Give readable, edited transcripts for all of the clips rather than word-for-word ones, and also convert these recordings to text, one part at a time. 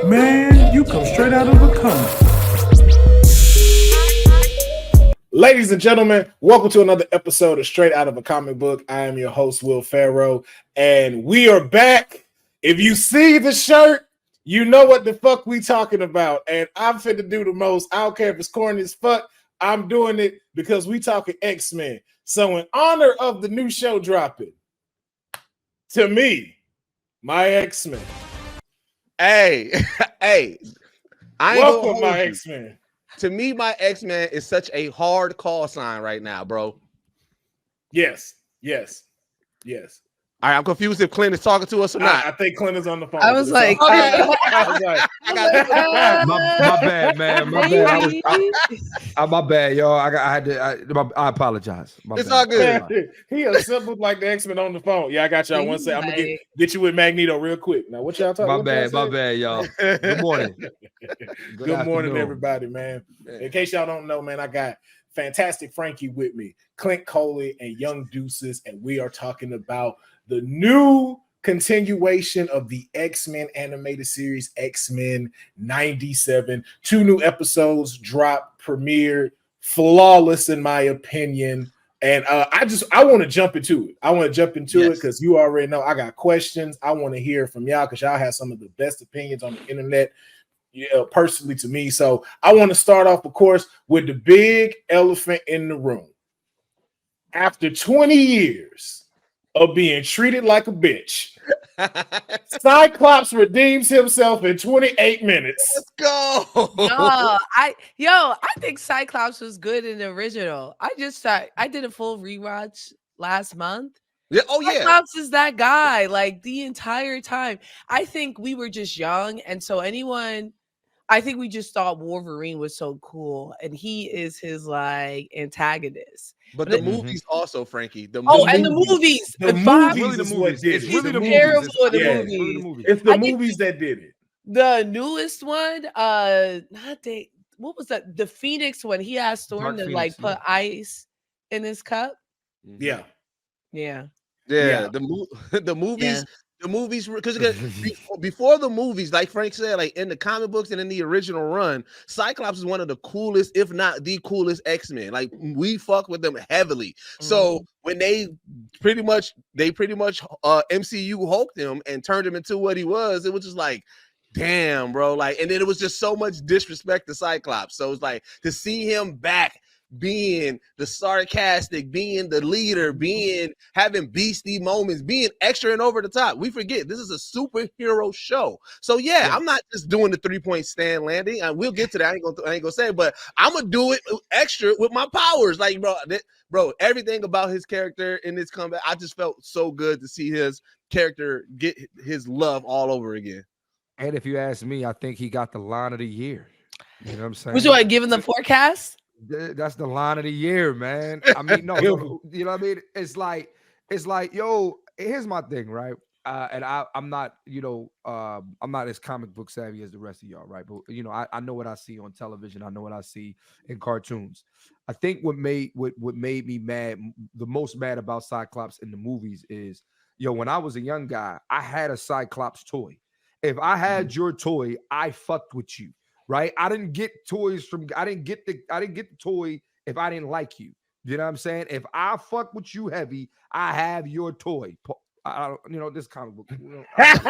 Man, you come straight out of a comic. Ladies and gentlemen, welcome to another episode of Straight Out of a Comic Book. I am your host, Will Pharaoh, and we are back. If you see the shirt, you know what the fuck we talking about. And I'm finna do the most. I don't care if it's corny as fuck. I'm doing it because we talking X-Men. So in honor of the new show dropping, to me, my X-Men. Hey, I ain't Welcome, my X-Men. To me, my X-Men is such a hard call sign right now, bro. Yes. All right, I'm confused if Clint is talking to us or not. I think Clint is on the phone. I was like, my bad, man. My bad. My bad, y'all. I apologize. It's all good. He assembled like the X-Men on the phone. Yeah, I got y'all. One second. I'm gonna get you with Magneto real quick. Now, what y'all talking about? My bad, y'all. Good morning. Good morning, everybody, man. In case y'all don't know, man, I got fantastic Frankey with me, Clint, Coley, and young Deuces, and we are talking about the new continuation of the X-Men animated series, X-Men 97. 2 new episodes dropped, premiered, flawless in my opinion. And I want to jump into it. It because you already know I got questions. I want to hear from y'all because y'all have some of the best opinions on the internet, personally to me. So I want to start off, of course, with the big elephant in the room. After 20 years of being treated like a bitch, Cyclops redeems himself in 28 minutes. Let's go. I think Cyclops was good in the original. I did a full rewatch last month. Yeah. Cyclops is that guy like the entire time. I think we were just young, and so I think we just thought Wolverine was so cool, and he is his like antagonist. But the movies also, Frankie. The movies. The movies. It's really the terrible. It's the movies that did it. The newest one, what was that? The Phoenix one. He asked Storm to like put ice in his cup. Yeah. The movies. Yeah. The movies, because before the movies, like Frank said, like in the comic books and in the original run, Cyclops is one of the coolest, if not the coolest X-Men. Like we fuck with them heavily. Mm-hmm. So when they pretty much MCU hulked him and turned him into what he was, it was just like, damn, bro. Like, and then it was just so much disrespect to Cyclops. So it's like to see him back, being the sarcastic, being the leader, having beastie moments, being extra and over the top. We forget this is a superhero show. So yeah. I'm not just doing the 3-point stand landing. And we'll get to that. I ain't gonna say it, but I'm gonna do it extra with my powers. Like, bro, everything about his character in this comeback, I just felt so good to see his character get his love all over again. And if you ask me, I think he got the line of the year. You know what I'm saying? Which one? Giving the forecast? That's the line of the year, man. I mean, no, you know what I mean? It's like, yo, here's my thing, right? And I'm not, I'm not as comic book savvy as the rest of y'all, right? But I know what I see on television. I know what I see in cartoons. I think what made me mad, the most mad about Cyclops in the movies is, when I was a young guy, I had a Cyclops toy. If I had your toy, I fucked with you. Right, I didn't get the toy if I didn't like you. You know what I'm saying? If I fuck with you heavy, I have your toy. This comic book. I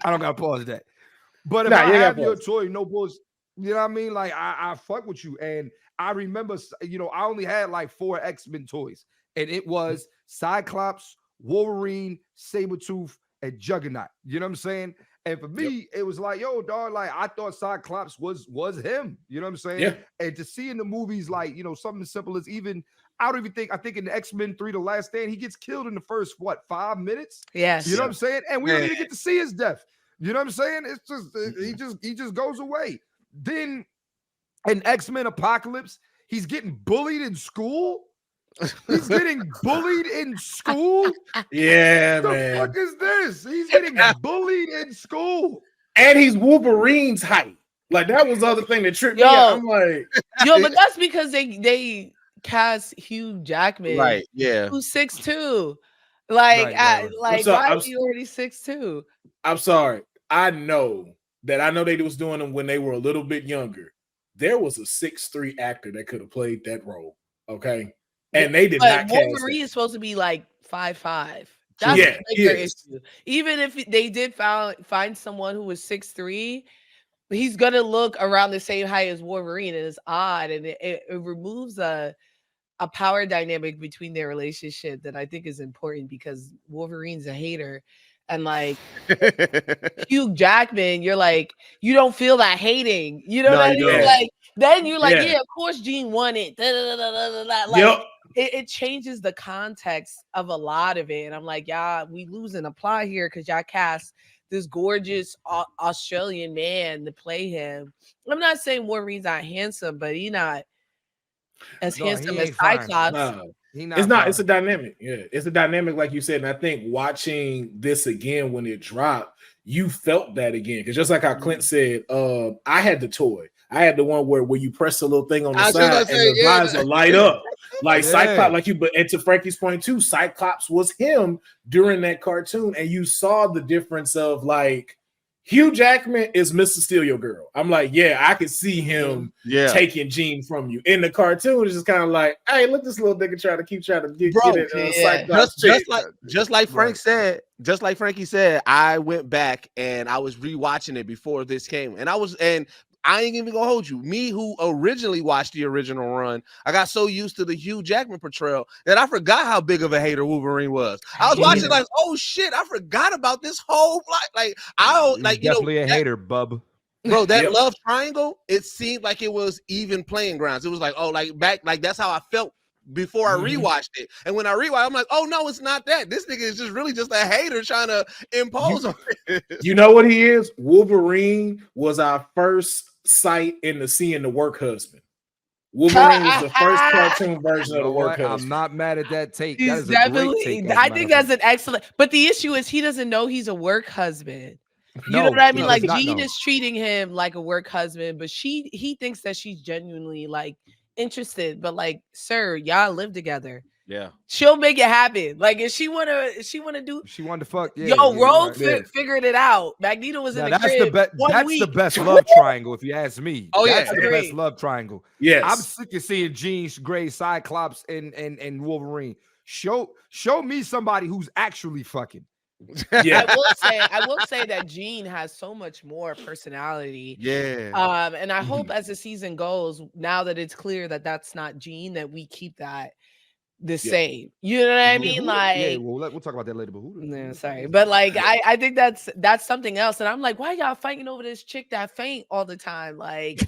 don't gotta pause that. But if I have your toy, no bullshit. You know what I mean? Like I fuck with you, and I remember, I only had like 4 X-Men toys, and it was Cyclops, Wolverine, Sabretooth, and Juggernaut. You know what I'm saying? And for me, it was like, yo, dog, like I thought Cyclops was him. You know what I'm saying? Yeah. And to see in the movies, like, something as simple as I think in the X-Men 3, The Last Stand, he gets killed in the first, 5 minutes? Yes. You know what I'm saying? And we don't even get to see his death. You know what I'm saying? It's just, he just goes away. Then in X-Men Apocalypse, he's getting bullied in school. He's getting bullied in school. Yeah, what man. The fuck is this? He's getting bullied in school. And he's Wolverine's height. Like that was the other thing that tripped me out. I'm like, but that's because they cast Hugh Jackman, right? Yeah, who's 6'2"? Like, Right. like, why is he already 6'2"? I'm sorry. I know they was doing them when they were a little bit younger. There was a 6'3" actor that could have played that role. Okay. And they did not cast Wolverine is supposed to be like 5'5". That's a bigger issue. Even if they did find someone who was 6'3", he's gonna look around the same height as Wolverine, and it's odd, and it removes a power dynamic between their relationship that I think is important because Wolverine's a hater. And like Hugh Jackman, you're like, you don't feel that hating. You know what I mean? Like, then you're like, yeah, of course Jean won it. Like, it changes the context of a lot of it. And I'm like, yeah, we losing a plot here because y'all cast this gorgeous Australian man to play him. I'm not saying Wolverine's not handsome, but he's not as handsome as Cyclops. No, it's not. It's a dynamic. Yeah, it's a dynamic, like you said. And I think watching this again when it dropped, you felt that again. Because just like how Clint said, I had the toy. I had the one where you press a little thing on the side and the visor light up. Like Cyclops, like you, and to Frankie's point too, Cyclops was him during that cartoon, and you saw the difference of like Hugh Jackman is Mr. Steal Your Girl. I'm like, yeah, I could see him taking Jean from you. In the cartoon, it's just kind of like, hey, look, this little nigga trying to get it. Just like Frank said, just like Frankie said, I went back and I was rewatching it before this came, and I ain't even gonna hold you. Me, who originally watched the original run, I got so used to the Hugh Jackman portrayal that I forgot how big of a hater Wolverine was. I was watching like, oh shit, I forgot about this whole definitely a hater, bub. Bro, that love triangle, it seemed like it was even playing grounds. It was like, oh, like back, like that's how I felt before I rewatched it. And when I rewatched, I'm like, oh no, it's not that. This nigga is just really just a hater trying to impose on it. You know what he is? Wolverine was our first sight into seeing the work husband. Wolverine was the first cartoon version of the work husband. I'm not mad at that take. That is definitely, a great take. I think that's an excellent. But the issue is he doesn't know he's a work husband. You know what I mean? Like Jean is treating him like a work husband, but he thinks that she's genuinely like interested. But like, sir, y'all live together. Yeah, she'll make it happen. Like if she wanted to fuck. Yeah, Rogue figured it out. Magneto was in the crib. That's the best love triangle, if you ask me. Oh that's the best love triangle. Yes, I'm sick of seeing Jean Grey, Cyclops, and Wolverine. Show me somebody who's actually fucking. Yeah, I will say that Jean has so much more personality. Yeah. And I hope as the season goes, now that it's clear that that's not Jean, that we keep that the same. You know what I mean? Like, we'll talk about that later. But no, sorry, but like I think that's something else. And I'm like, why y'all fighting over this chick that faint all the time? Like,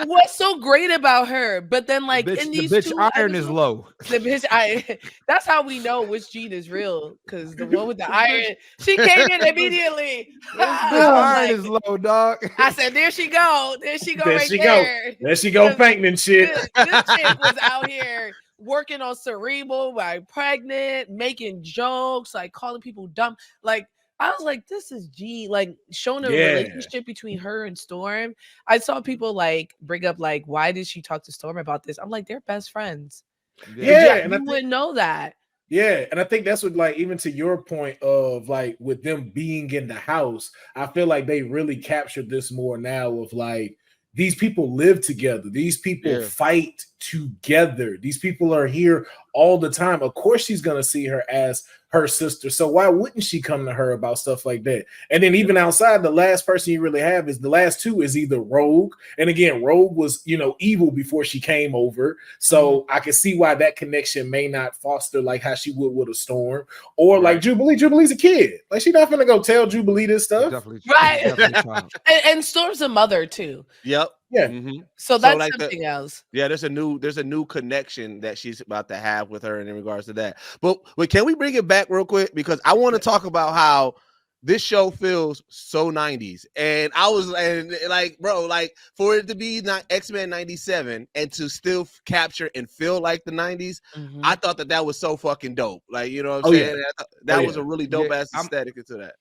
what's so great about her? But then like in these the bitch iron is low. The bitch that's how we know which Jean is real, because the one with the iron, she came in immediately. The iron is low, dog. I said, there she go. There she go. There she go fainting and shit. This chick was out here working on cerebral, like pregnant, making jokes, like calling people dumb. Like I was like, this is Jean, like showing a relationship between her and Storm. I saw people like bring up like, why did she talk to Storm about this? I'm like, they're best friends. And you wouldn't know that. Yeah, and I think that's what, like, even to your point of like with them being in the house, I feel like they really captured this more now of like, these people live together. These people fight together. These people are here all the time. Of course, she's going to see her as her sister. So why wouldn't she come to her about stuff like that? And then even outside, the last person you really have is the last two is either Rogue. And again, Rogue was, evil before she came over. So I can see why that connection may not foster like how she would with a Storm, or like Jubilee. Jubilee's a kid. Like she's not going to go tell Jubilee this stuff. Right. And Storm's a mother too. Yep. Yeah. So that's like something else. Yeah, there's a new connection that she's about to have with her in regards to that. But can we bring it back real quick? Because I want to talk about how this show feels so 90s. And I was like, bro, like for it to be not X-Men 97 and to still capture and feel like the 90s, I thought that was so fucking dope. Like, you know what I'm saying? That was a really dope ass aesthetic into that.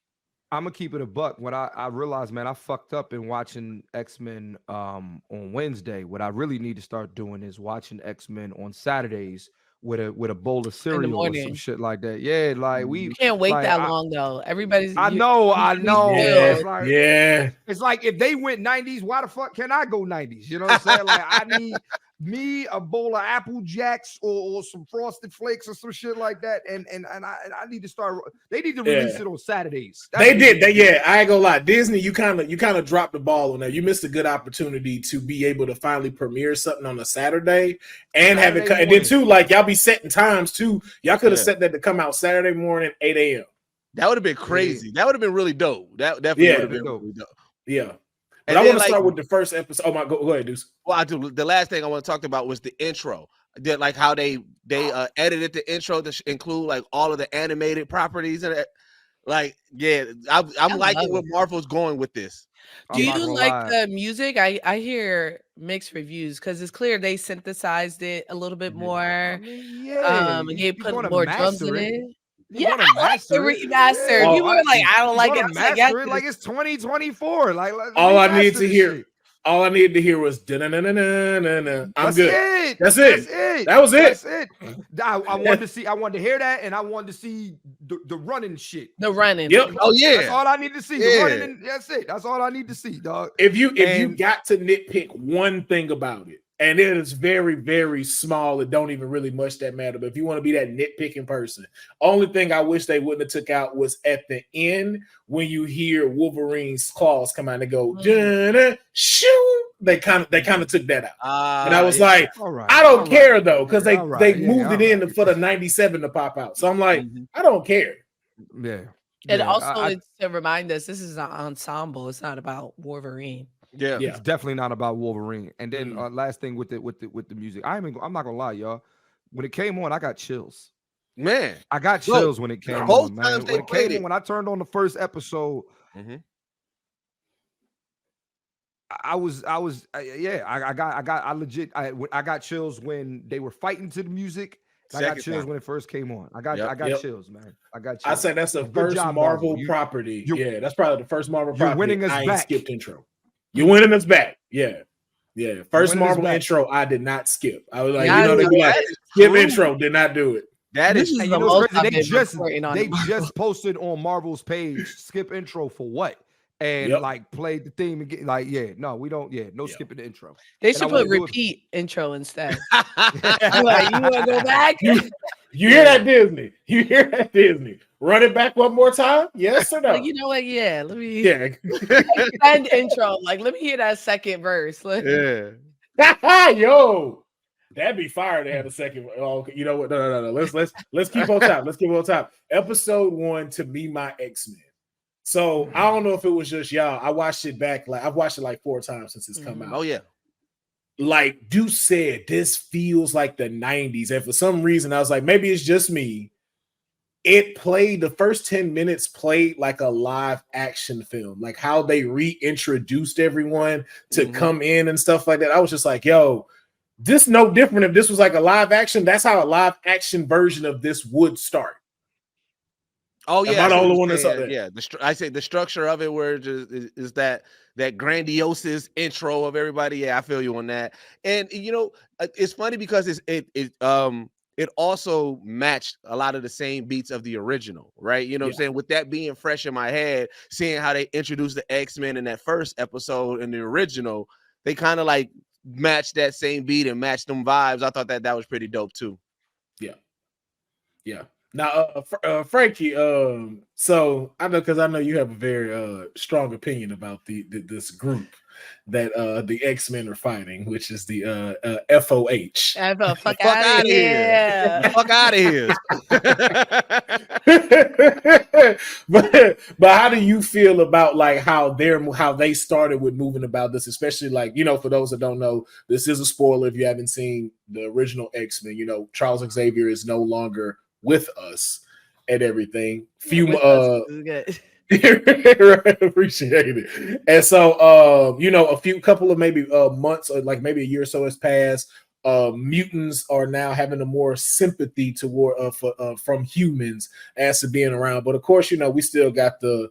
I'm gonna keep it a buck. What I realized, man, I fucked up in watching X-Men on Wednesday. What I really need to start doing is watching X-Men on Saturdays with a bowl of cereal or some shit like that. Yeah, like you can't wait like, that long though. Everybody's I know. Yeah, it's like if they went 90s, why the fuck can I go 90s? You know what I'm saying? Like I need me a bowl of Apple Jacks or some Frosted Flakes or some shit like that, and I need to start. They need to release it on Saturdays. They did. I ain't gonna lie, Disney, you kind of dropped the ball on that. You missed a good opportunity to be able to finally premiere something on a Saturday and have it. And then too, like y'all be setting times too. Y'all could have set that to come out Saturday morning, 8 a.m. That would have been crazy. Yeah. That would have been really dope. That definitely would have been really dope. Yeah. But I want to start with the first episode. Oh my, go ahead, Deuce. Well, I do. The last thing I want to talk about was the intro. Like how they edited the intro to include like all of the animated properties and like, yeah, I'm liking where Marvel's going with this. Do you like the music? I hear mixed reviews because it's clear they synthesized it a little bit more. I mean, yeah, and they put more drums in it. Yeah, I like the remastered. Yeah. You were like, I don't like it. Like it's 2024. Like all I need to hear. All I needed to hear was da-na-na-na-na-na-na. I'm good. That's it. That was it. That's it. I wanted to see. I wanted to hear that, and I wanted to see the running shit. The running. Yep. Oh yeah. That's all I need to see. The running. And that's it. That's all I need to see, dog. If you got to nitpick one thing about it, and it is very, very small, it don't even really much that matter. But if you want to be that nitpicking person, only thing I wish they wouldn't have took out was at the end when you hear Wolverine's claws come out and go, shoo. They kind of took that out. And I was like, I don't care though, because they moved it in for the 97 to pop out. So I'm like, I don't care. Yeah. And also it's to remind us this is an ensemble. It's not about Wolverine. Yeah, it's definitely not about Wolverine. And then last thing with the music, I'm not gonna lie, y'all. When it came on, I got chills. Man, I got chills when it came on. Man, when I turned on the first episode, I got chills when they were fighting to the music. I got chills when it first came on. I got chills, man. I got chills. I said that's the first Marvel property. That's probably the first Marvel property. Winning us back. Skipped intro. You're winning us back. Yeah. First Marvel intro, I did not skip. I was like, they be like, skip intro, did not do it. That is the most they just posted on Marvel's page, skip intro for what? And like played the theme again. Like, we don't. No skipping the intro. They should put repeat intro instead. Like, you want to go back? You hear that, Disney? You hear that, Disney? Run it back one more time? Yes or no? Like, you know what? Yeah, let me. End intro. Like, let me hear that second verse. Yo, that'd be fire to have a second. Oh, you know what? No. Let's keep on top. Let's keep on top. Episode 1 to Me, My X-Men. So I don't know if it was just y'all. I watched it back. Like I've watched it like 4 times since it's come out. Oh yeah. Like Deuce said, this feels like the 90s. And for some reason, I was like, maybe it's just me. It played, the first 10 minutes played like a live action film, like how they reintroduced everyone to come in and stuff like that. I was just like, yo, this no different if this was like a live action. That's how a live action version of this would start. Oh yeah, am I the only one that's up there? Yeah, I say the structure of it where is that grandiose intro of everybody. Yeah, I feel you on that. And it's funny because it also matched a lot of the same beats of the original, right? You know what I'm saying? With that being fresh in my head, seeing how they introduced the X-Men in that first episode in the original, they kind of like matched that same beat and matched them vibes. I thought that was pretty dope too. Yeah. Now, Frankey, so I know you have a very strong opinion about this group that the X-Men are fighting, which is the FOH. Fuck out of here. Fuck out of here. but how do you feel about like how they started with moving about this, especially like, for those that don't know, this is a spoiler if you haven't seen the original X-Men. Charles Xavier is no longer with us and everything. Appreciate it. And so a couple of maybe months or like maybe a year or so has passed. Mutants are now having a more sympathy toward from humans as to being around, but of course we still got the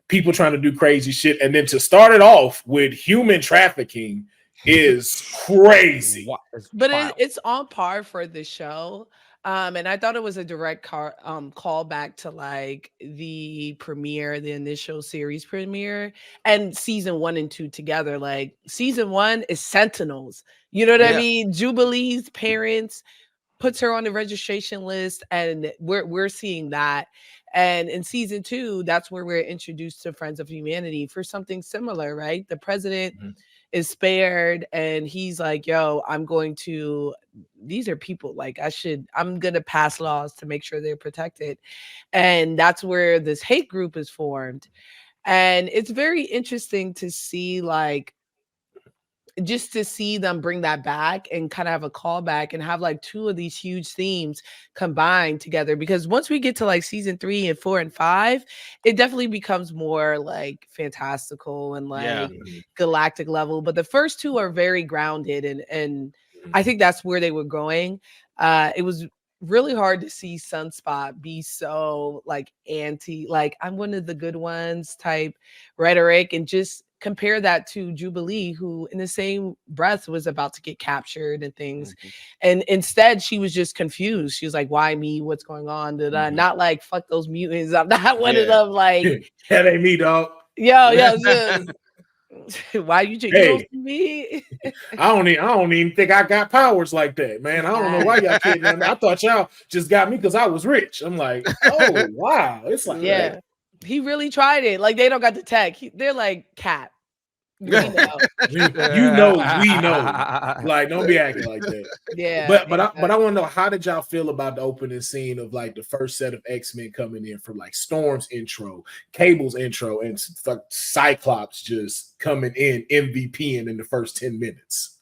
people trying to do crazy shit, and then to start it off with human trafficking is crazy. But it's on par for the show. And I thought it was a direct call back to like the premiere, the initial series premiere, and season 1 and 2 together. Like season 1 is Sentinels. You know what I mean? Jubilee's parents puts her on the registration list, and we're seeing that. And in season 2, that's where we're introduced to Friends of Humanity for something similar, right? The president is spared, and he's like, yo, these are people, like I'm gonna pass laws to make sure they're protected. And that's where this hate group is formed. And it's very interesting to see, like, just to see them bring that back and kind of have a callback and have like 2 of these huge themes combined together. Because once we get to like season 3 and 4 and 5, it definitely becomes more like fantastical and like galactic level. But the first 2 are very grounded, and I think that's where they were going. It was really hard to see Sunspot be so like anti, like I'm one of the good ones type rhetoric, and just compare that to Jubilee, who in the same breath was about to get captured and things. And instead she was just confused. She was like, why me? What's going on? Not like, fuck those mutants. I'm not one of them. Like, that ain't me, dog. Yo. Why you take me? I don't even think I got powers like that, man. I don't know why y'all kidding me. I thought y'all just got me because I was rich. I'm like, oh wow. It's like that. He really tried it. Like, they don't got the tech. They're like, Cap. We know. we know. Like, don't be acting like that. Yeah. But I want to know, how did y'all feel about the opening scene of like the first set of X-Men coming in, from like Storm's intro, Cable's intro, and Cyclops just coming in MVPing in the first 10 minutes?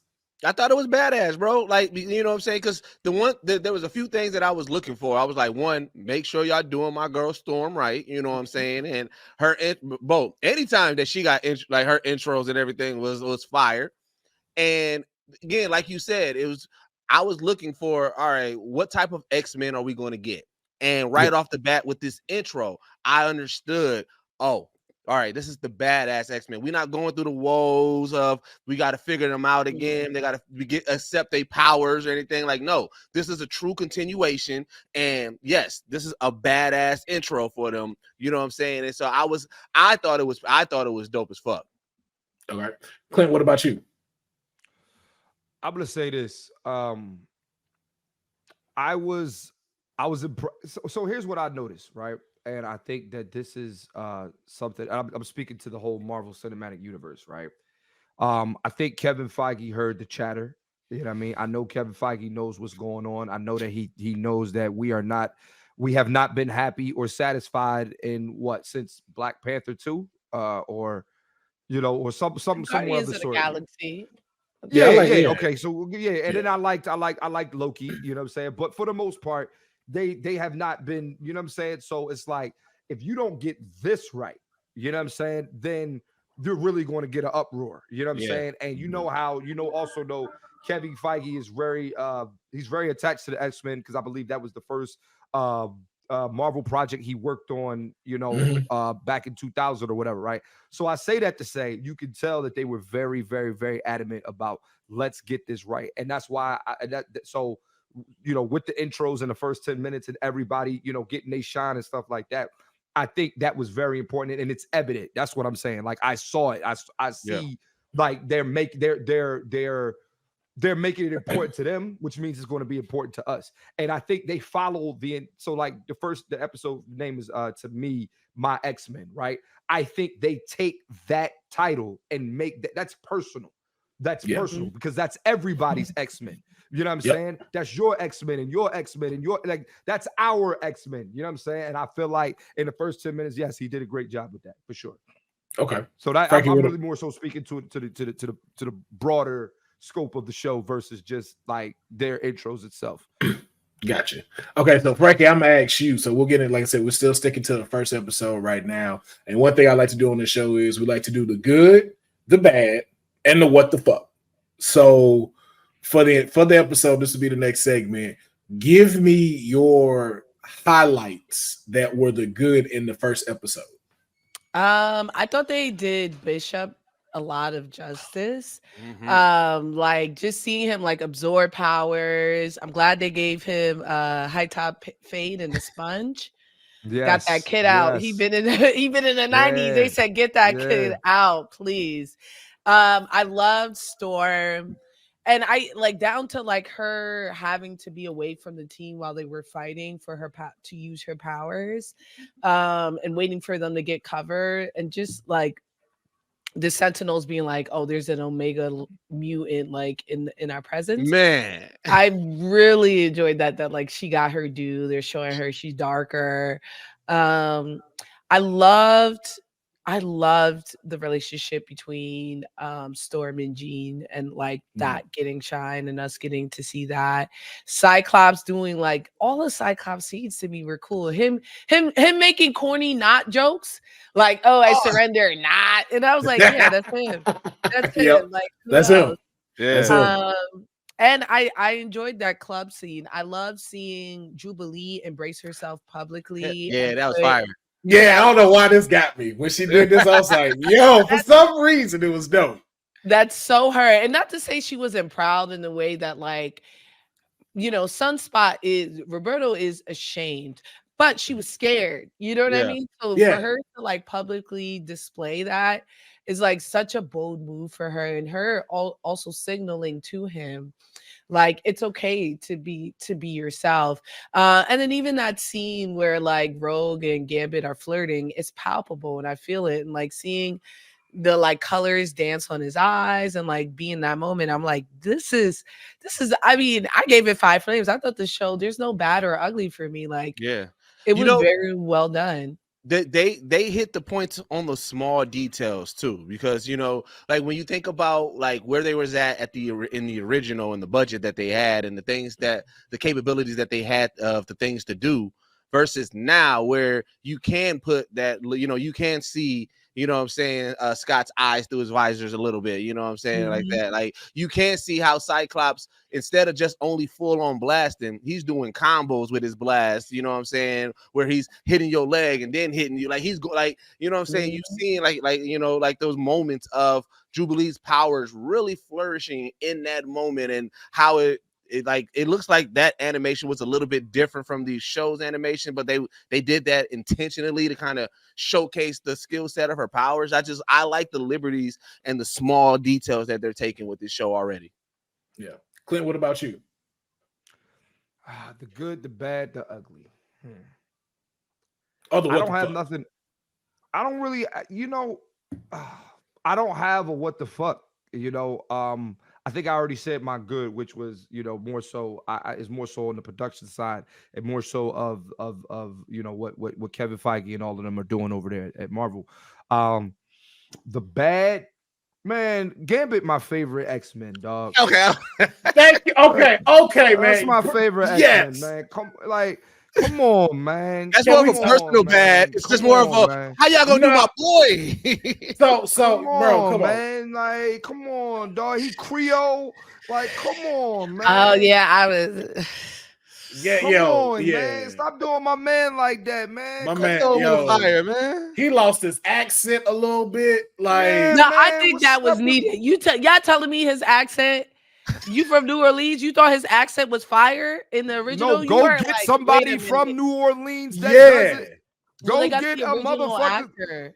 I thought it was badass, bro. Like, you know what I'm saying? Because there was a few things that I was looking for. I was like, one, make sure y'all doing my girl Storm right. You know what I'm saying? And her, anytime that she got like her intros and everything was fire. And again, like you said, I was looking for, all right, what type of X-Men are we going to get? And right off the bat with this intro, I understood, oh, all right, this is the badass X-Men. We're not going through the woes of we got to figure them out again. They got to accept their powers or anything. Like, no, this is a true continuation. And yes, this is a badass intro for them. You know what I'm saying? And so I thought it was dope as fuck. All right, Clint, what about you? I'm gonna say this. I was impressed. So here's what I noticed, right? And I think that this is something, I'm speaking to the whole Marvel Cinematic Universe, right? I think Kevin Feige heard the chatter. You know what I mean? I know Kevin Feige knows what's going on. I know that he knows that we have not been happy or satisfied in since Black Panther 2, or some somewhere of the sort. Galaxy. Yeah. Okay. So and then I liked Loki, you know what I'm saying? But for the most part, they have not been, you know what I'm saying? So it's like, if you don't get this right, you know what I'm saying, then you're really going to get an uproar, you know what I'm saying? And you know how, also know Kevin Feige is he's very attached to the X-Men, because I believe that was the first Marvel project he worked on, back in 2000 or whatever, right? So I say that to say, you can tell that they were very, very, very adamant about, let's get this right. And that's why with the intros in the first 10 minutes and everybody, getting they shine and stuff like that, I think that was very important, and it's evident. That's what I'm saying. Like, I saw it. I see, like, they're making it important to them, which means it's going to be important to us. And I think they follow the episode name is to me, My X-Men, right? I think they take that title and make that's personal. That's personal, because that's everybody's X-Men. You know what I'm saying? That's your X-Men and your X-Men and that's our X-Men. You know what I'm saying? And I feel like in the first 10 minutes, yes, he did a great job with that, for sure. Okay. So that I'm really more so speaking to the broader scope of the show versus just like their intros itself. Gotcha. Okay, so Frankey, I'm gonna ask you. So we'll get in. Like I said, we're still sticking to the first episode right now. And one thing I like to do on the show is we like to do the good, the bad, and the what the fuck. So for the episode, this will be the next segment. Give me your highlights that were the good in the first episode. I thought they did Bishop a lot of justice. Like just seeing him like absorb powers. I'm glad they gave him high top fade and the sponge. Got that kid out. He been in the 90s. They said get that kid out, please. I loved Storm. And I like down to like her having to be away from the team while they were fighting for her to use her powers, and waiting for them to get covered, and just like the Sentinels being like, "Oh, there's an Omega mutant like in our presence." Man, I really enjoyed that. That like she got her due. They're showing her she's darker. I loved the relationship between Storm and Jean, and like that getting shine and us getting to see that. Cyclops doing like all the Cyclops scenes to me were cool. Him making corny not jokes like, "Oh, I surrender not," and I was like, "Yeah, that's him. That's him. Like that's him. Yeah. That's him. And I enjoyed that club scene. I love seeing Jubilee embrace herself publicly. Yeah, that was fire. Yeah, I don't know why this got me. When she did this, I was like, yo, for some reason it was dope. That's so her. And not to say she wasn't proud in the way that, like, you know, Roberto is ashamed, but she was scared. You know what I mean? So for her to like publicly display that is like such a bold move for her, and her also signaling to him like it's okay to be yourself. And then even that scene where like Rogue and Gambit are flirting, it's palpable and I feel it. And like seeing the like colors dance on his eyes and like be in that moment, I'm like, this is I mean, I gave it 5 flames. I thought the show, there's no bad or ugly for me. Like it was very well done. They hit the points on the small details too, because you know, like when you think about like where they was at in the original and the budget that they had and the things that the capabilities that they had of the things to do versus now where you can put that, you know, you can see, you know what I'm saying, Scott's eyes through his visors a little bit, you know what I'm saying, like that. Like you can see how Cyclops, instead of just only full on blasting, he's doing combos with his blast, you know what I'm saying, where he's hitting your leg and then hitting you, like he's like, you know what I'm saying, you've seen like you know, like those moments of Jubilee's powers really flourishing in that moment, and how it looks like that animation was a little bit different from the show's animation, but they did that intentionally to kind of showcase the skill set of her powers. I like the liberties and the small details that they're taking with this show already. Yeah. Clint, what about you? The good, the bad, the ugly. I don't have nothing. I don't really, you know, I don't have a what the fuck, you know. I think I already said my good, which was, you know, more so is more so on the production side and more so of you know what Kevin Feige and all of them are doing over there at Marvel. The bad, man, Gambit, my favorite X-Men, dog. Okay. Thank you. Okay, man. That's my favorite X-Men, man. Come on, man. That's more of a personal bad. It's just more of a man. How y'all gonna do my boy? so bro, come man. On. Like, come on, dog. He Creole. Like, come on, man. Oh yeah, I was. Man. Stop doing my man like that, man. My man, fire, man. He lost his accent a little bit. Like, no, man, I think that was needed. Y'all telling me his accent? You from New Orleans? You thought his accent was fire in the original? No, go get like, somebody from New Orleans. That does it. Go get a motherfucker. Actor.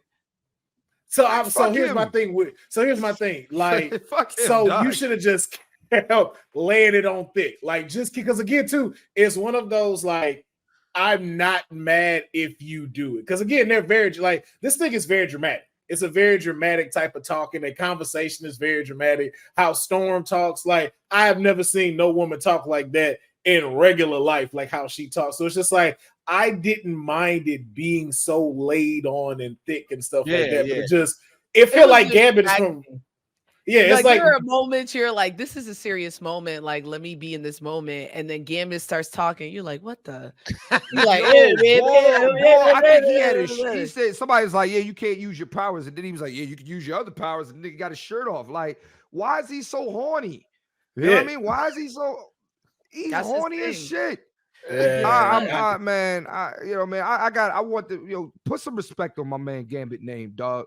So here's my thing. Like, so you should have just kept laying it on thick. Like, just because again, too, it's one of those like, I'm not mad if you do it. Because again, they're very like this thing is very dramatic. It's a very dramatic type of talking. The conversation is very dramatic. How Storm talks, like I have never seen no woman talk like that in regular life, like how she talks. So it's just like I didn't mind it being so laid on and thick and stuff like that. But it felt like Gambit is from. Yeah, it's like there are moments you're like, this is a serious moment. Like, let me be in this moment, and then Gambit starts talking. You're like, what the? You're like, I think he had he said somebody was like, yeah, you can't use your powers, and then he was like, yeah, you can use your other powers, and nigga got his shirt off. Like, why is he so horny? You know what I mean? Why is he so? He's horny as shit. Yeah, man. I want to put some respect on my man Gambit name, dog.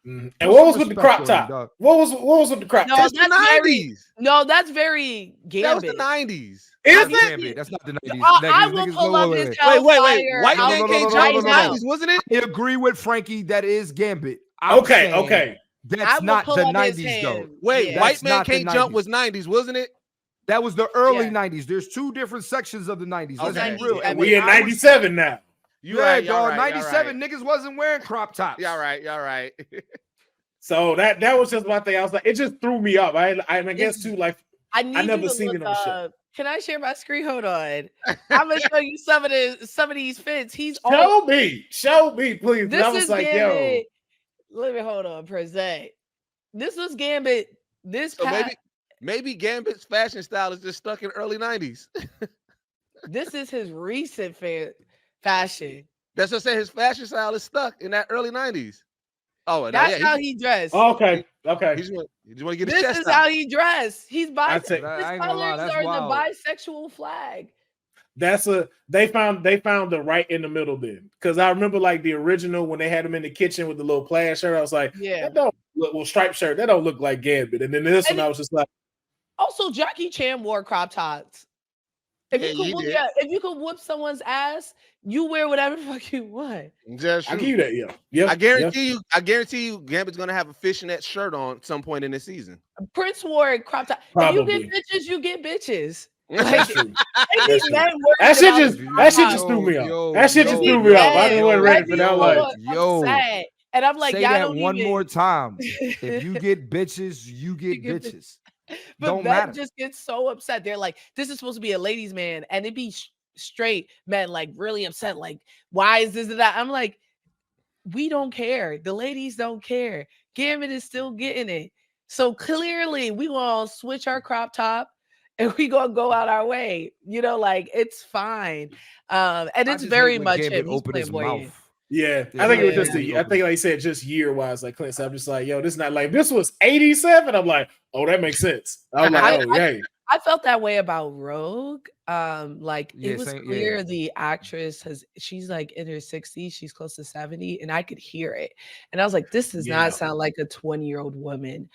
And what was with the crop top? What was with the crop top? That's the 90s. No, that's very Gambit. That was the 90s. Is it? Gambit. That's not the 90s. I will pull up his Hellfire. Wait. White Man Can't Jump was 90s, wasn't it? I agree with Frankie. That is Gambit. Okay. That's not the 90s, though. Wait, White Man Can't Jump was 90s, wasn't it? That was the early 90s. There's two different sections of the 90s. Let's be real. And we in 97 now. Right, dog. 97 niggas wasn't wearing crop tops. Y'all right. So that was just my thing. I was like, it just threw me up. I guess too, like I never seen it on the show. Can I share my screen? Hold on. I'm gonna show you some of these fits. Show me, please. This I was is like, Gambit. Let me hold on per se. This was Gambit. Maybe Gambit's fashion style is just stuck in early 90s. This is his recent fashion. That's what I said. His fashion style is stuck in that early 90s. Oh, that's how he dressed. Okay. He just want to get his chest out. This is how he dressed. He's bisexual. His colors are the bisexual flag. They found the right in the middle then, because I remember like the original when they had him in the kitchen with the little plaid shirt. I was like, that don't look striped shirt. That don't look like Gambit. And then this one, I was just like, also Jackie Chan wore crop tops. If you could whoop someone's ass, you wear whatever the fuck you want. I give you that, yeah. I guarantee you, Gambit's gonna have a fishnet shirt on at some point in this season. Prince wore a crop top. If you get bitches, you get bitches. That shit just threw me off. That shit just threw me off. I wasn't ready for that. Like, and I'm like, say that one more time. If you get bitches, you get bitches. But men just get so upset. They're like, this is supposed to be a ladies' man, and it be straight men like really upset. Like, why is this and that? I'm like, we don't care. The ladies don't care. Gambit is still getting it. So clearly, we gonna switch our crop top, and we gonna go out our way. Like it's fine. And it's very much him. He's playing boy. Yeah, I think it was just I think like you said, just year wise, like Clint. So I'm just like, yo, this is not like this was 87. I'm like, oh, that makes sense. I'm like, I felt that way about Rogue. It was clear the actress she's like in her 60s, she's close to 70, and I could hear it. And I was like, this does not sound like a 20-year-old woman.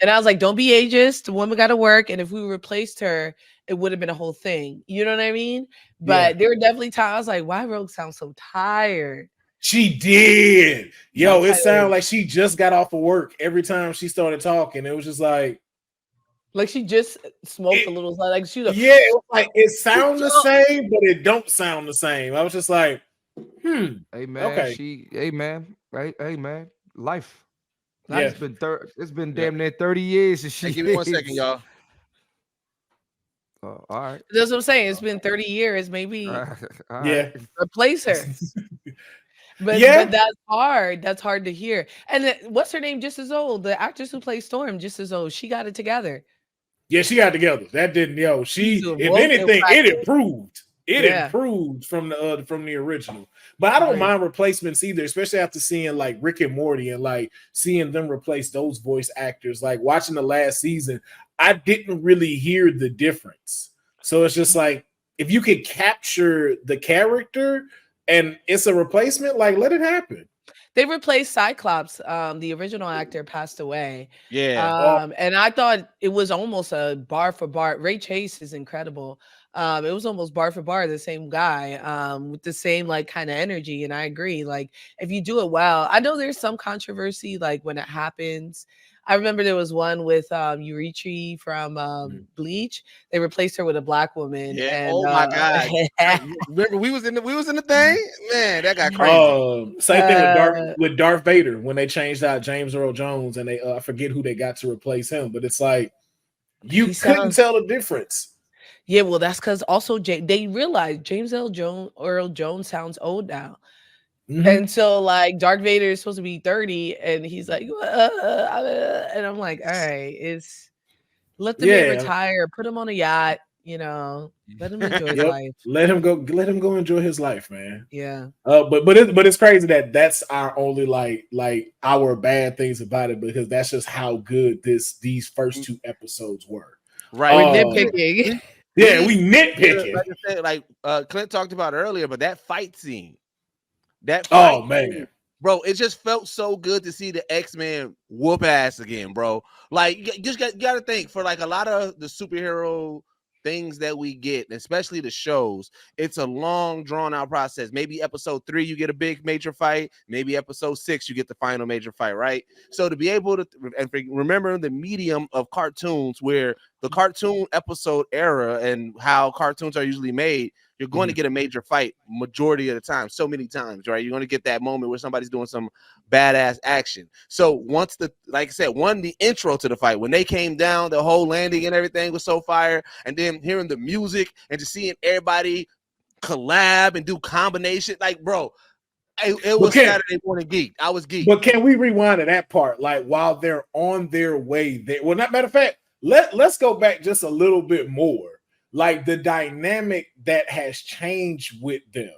And I was like, don't be ageist. The woman got to work. And if we replaced her, it would have been a whole thing. You know what I mean? But there were definitely times I was like, why Rogue sounds so tired? She did. Yo, it sounded like she just got off of work every time she started talking. It was just like she just smoked a little. Like she was it was like it sounds the same, but it don't sound the same. I was just like, Hey man, okay. Hey man, life. It's been damn near 30 years. Give me 1 second, y'all. All right. That's what I'm saying. It's been 30 years. Maybe replace her. But that's hard. That's hard to hear. And what's her name? Just as old. The actress who plays Storm, just as old. She got it together. Yeah, she got it together. That didn't. If anything, it improved. It improved from the original. But I don't mind replacements either, especially after seeing like Rick and Morty and like seeing them replace those voice actors. Like watching the last season, I didn't really hear the difference. So it's just like if you could capture the character and it's a replacement, like let it happen. They replaced Cyclops. The original actor passed away. Yeah. And I thought it was almost a bar for bar. Ray Chase is incredible. It was almost bar for bar, the same guy, with the same like kind of energy. And I agree. Like if you do it well, I know there's some controversy, like when it happens. I remember there was one with Yurichi from Bleach. They replaced her with a black woman. Yeah. And, oh my god! Remember we was in the thing. Man, that got crazy. Same thing with Darth Vader when they changed out James Earl Jones and they I forget who they got to replace him, but it's like you couldn't tell the difference. Yeah, well, that's because also they realized James Earl Jones sounds old now. Mm-hmm. And so like Darth Vader is supposed to be 30 and he's like, and I'm like, all right, let the man retire, put him on a yacht, let him enjoy his life. Let him go enjoy his life, man. Yeah. But it's crazy that's our only like our bad things about it, because that's just how good these first 2 episodes were. Right. We're nitpicking. Yeah, we nitpicking. Like I said, like Clint talked about earlier, but that fight scene, man, bro, it just felt so good to see the X-Men whoop ass again, bro. Like you just got to think, for like a lot of the superhero things that we get, especially the shows, it's a long drawn out process. Maybe episode 3 you get a big major fight, maybe episode 6 you get the final major fight, right? So to be able to, and remember the medium of cartoons, where the cartoon episode era and how cartoons are usually made, you're going to get a major fight majority of the time, so many times, right? You're going to get that moment where somebody's doing some badass action. So once like I said, the intro to the fight, when they came down, the whole landing and everything was so fire, and then hearing the music and just seeing everybody collab and do combination, like, bro, it was Saturday morning geek. I was geek. But can we rewind to that part? Like, while they're on their way, matter of fact, let's go back just a little bit more. Like the dynamic that has changed with them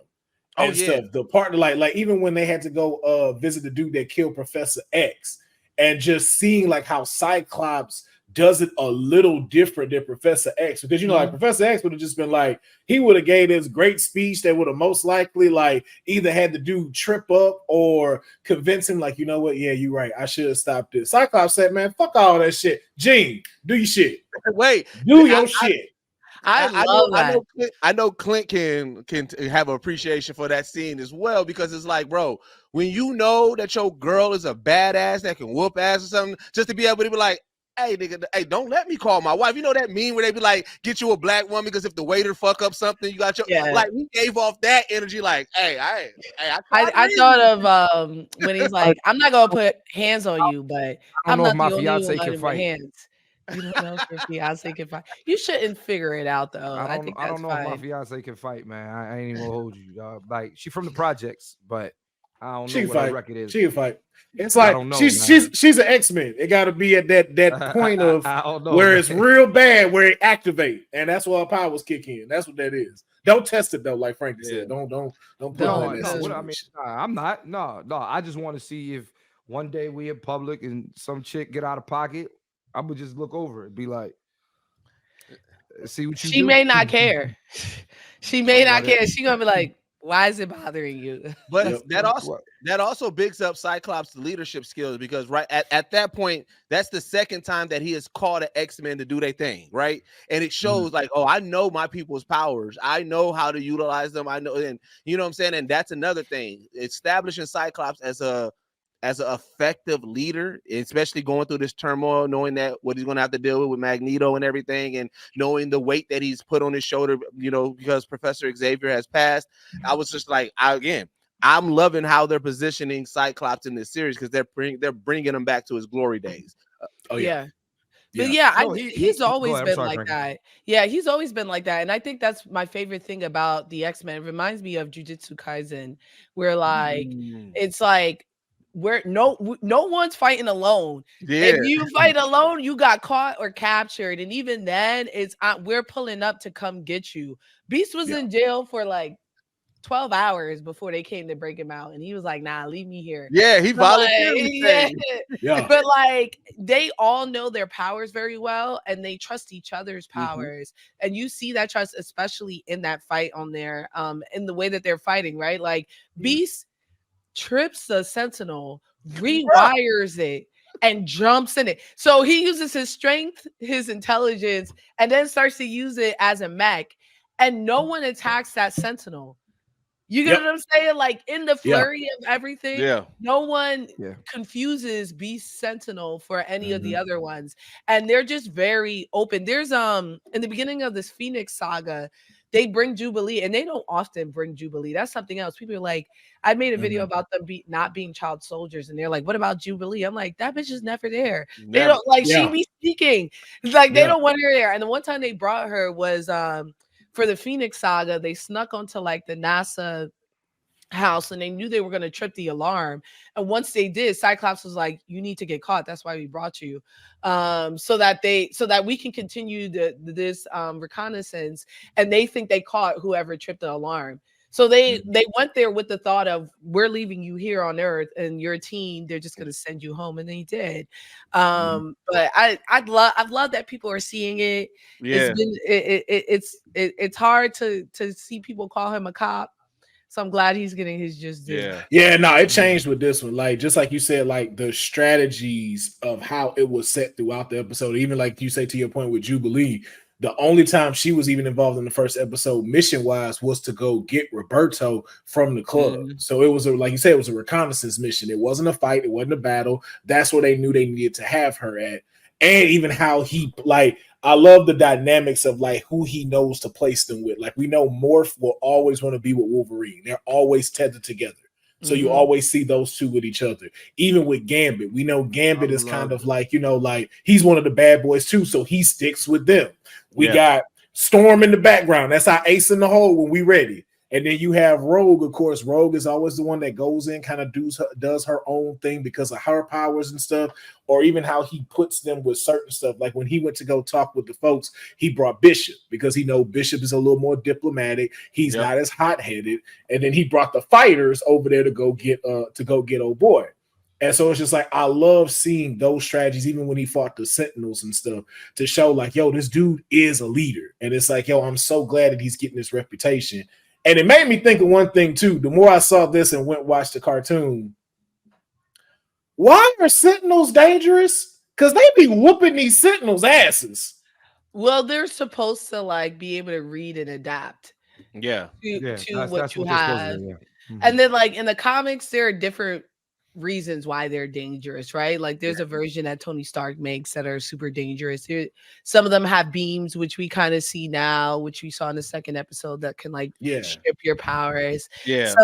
and stuff. The part like even when they had to go visit the dude that killed Professor X, and just seeing like how Cyclops does it a little different than Professor X, because like Professor X would have just been like, he would have gave this great speech that would have most likely like either had the dude trip up or convince him like, you know what, yeah, you're right, I should have stopped this. Cyclops said, man, fuck all that shit. Gene, do your shit. Do your shit. I know Clint can have an appreciation for that scene as well, because it's like, bro, when you know that your girl is a badass that can whoop ass or something, just to be able to be like, hey nigga, hey, don't let me call my wife. You know that meme where they be like, get you a black woman, because if the waiter fuck up something, you got your like, he gave off that energy, like, hey, I thought of when he's like, I'm not gonna put hands on you, but I'm not the only one letting with hands. You don't know if your fiance can fight. You shouldn't figure it out though. I don't know if my fiance can fight, man. I ain't even gonna hold you. Like, she from the projects, but I don't know what her record is. She can fight. It's like she's an X-Men. It got to be at that point of where it's real bad, where it activate, and that's where our powers kick in. That's what that is. Don't test it though, like Frankey said. Don't put on that. I mean, I'm not. No. I just want to see if one day we in public and some chick get out of pocket, I would just look over and be like, see what you do. She may not care. She may not care. She gonna be like, why is it bothering you? But that also bigs up Cyclops' leadership skills, because right at that point, that's the second time that he has called the X-Men to do their thing, right? And it shows like, oh, I know my people's powers. I know how to utilize them. I know, and you know what I'm saying? And that's another thing. Establishing Cyclops as an effective leader, especially going through this turmoil, knowing that what he's going to have to deal with Magneto and everything, and knowing the weight that he's put on his shoulder, you know, because Professor Xavier has passed. I was just like, I'm loving how they're positioning Cyclops in this series, because they're bringing him back to his glory days. But he's always been like that. Yeah, he's always been like that. And I think that's my favorite thing about the X-Men. It reminds me of Jujutsu Kaisen, where like it's like, where no one's fighting alone. If you fight alone, you got caught or captured, and even then it's we're pulling up to come get you. Beast was in jail for like 12 hours before they came to break him out, and he was like, nah, leave me here. He volunteered. But like, they all know their powers very well, and they trust each other's powers, and you see that trust especially in that fight on there, in the way that they're fighting, right? Like Beast trips the Sentinel, rewires it, and jumps in it. So he uses his strength, his intelligence, and then starts to use it as a mech, and no one attacks that Sentinel. You get what I'm saying? Like, in the flurry of everything, no one confuses Beast Sentinel for any of the other ones, and they're just very open. There's in the beginning of this Phoenix saga, they bring Jubilee, and they don't often bring Jubilee. That's something else. People are like, I made a video about them not being child soldiers, and they're like, what about Jubilee? I'm like, that bitch is never there. Never. They don't like she be speaking. Like, they don't want her there. And the one time they brought her was for the Phoenix saga. They snuck onto like the NASA house, and they knew they were going to trip the alarm, and once they did, Cyclops was like, you need to get caught, that's why we brought you, so that we can continue this reconnaissance. And they think they caught whoever tripped the alarm. So they went there with the thought of, we're leaving you here on Earth and your team, they're just gonna send you home, and they did. But I'd love that people are seeing it. Yeah. It's hard to see people call him a cop. So I'm glad he's getting his just due. Yeah, no, it changed with this one. Like, just like you said, like the strategies of how it was set throughout the episode, even like you say to your point with Jubilee, the only time she was even involved in the first episode, mission-wise, was to go get Roberto from the club. So it was like you said, it was a reconnaissance mission. It wasn't a fight, it wasn't a battle. That's where they knew they needed to have her at. And even how he, like, I love the dynamics of like who he knows to place them with. Like, we know Morph will always want to be with Wolverine. They're always tethered together. So you always see those two with each other. Even with Gambit, we know Gambit is kind of like, like he's one of the bad boys too. So he sticks with them. We got Storm in the background. That's our ace in the hole when we ready. And then you have Rogue, of course. Rogue is always the one that goes in, kind of does her own thing because of her powers and stuff, or even how he puts them with certain stuff. Like when he went to go talk with the folks, he brought Bishop because he know Bishop is a little more diplomatic. He's not as hot-headed. And then he brought the fighters over there to go get old boy. And so it's just like, I love seeing those strategies, even when he fought the Sentinels and stuff, to show like, yo, this dude is a leader. And it's like, yo, I'm so glad that he's getting this reputation. And it made me think of one thing, too. The more I saw this and went watch the cartoon, why are Sentinels dangerous? Because they be whooping these Sentinels' asses. Well, they're supposed to like be able to read and adapt. To what you have. And then like in the comics, there are different reasons why they're dangerous, right? Like there's a version that Tony Stark makes that are super dangerous. Some of them have beams, which we kind of see now, which we saw in the second episode, that can like strip your powers.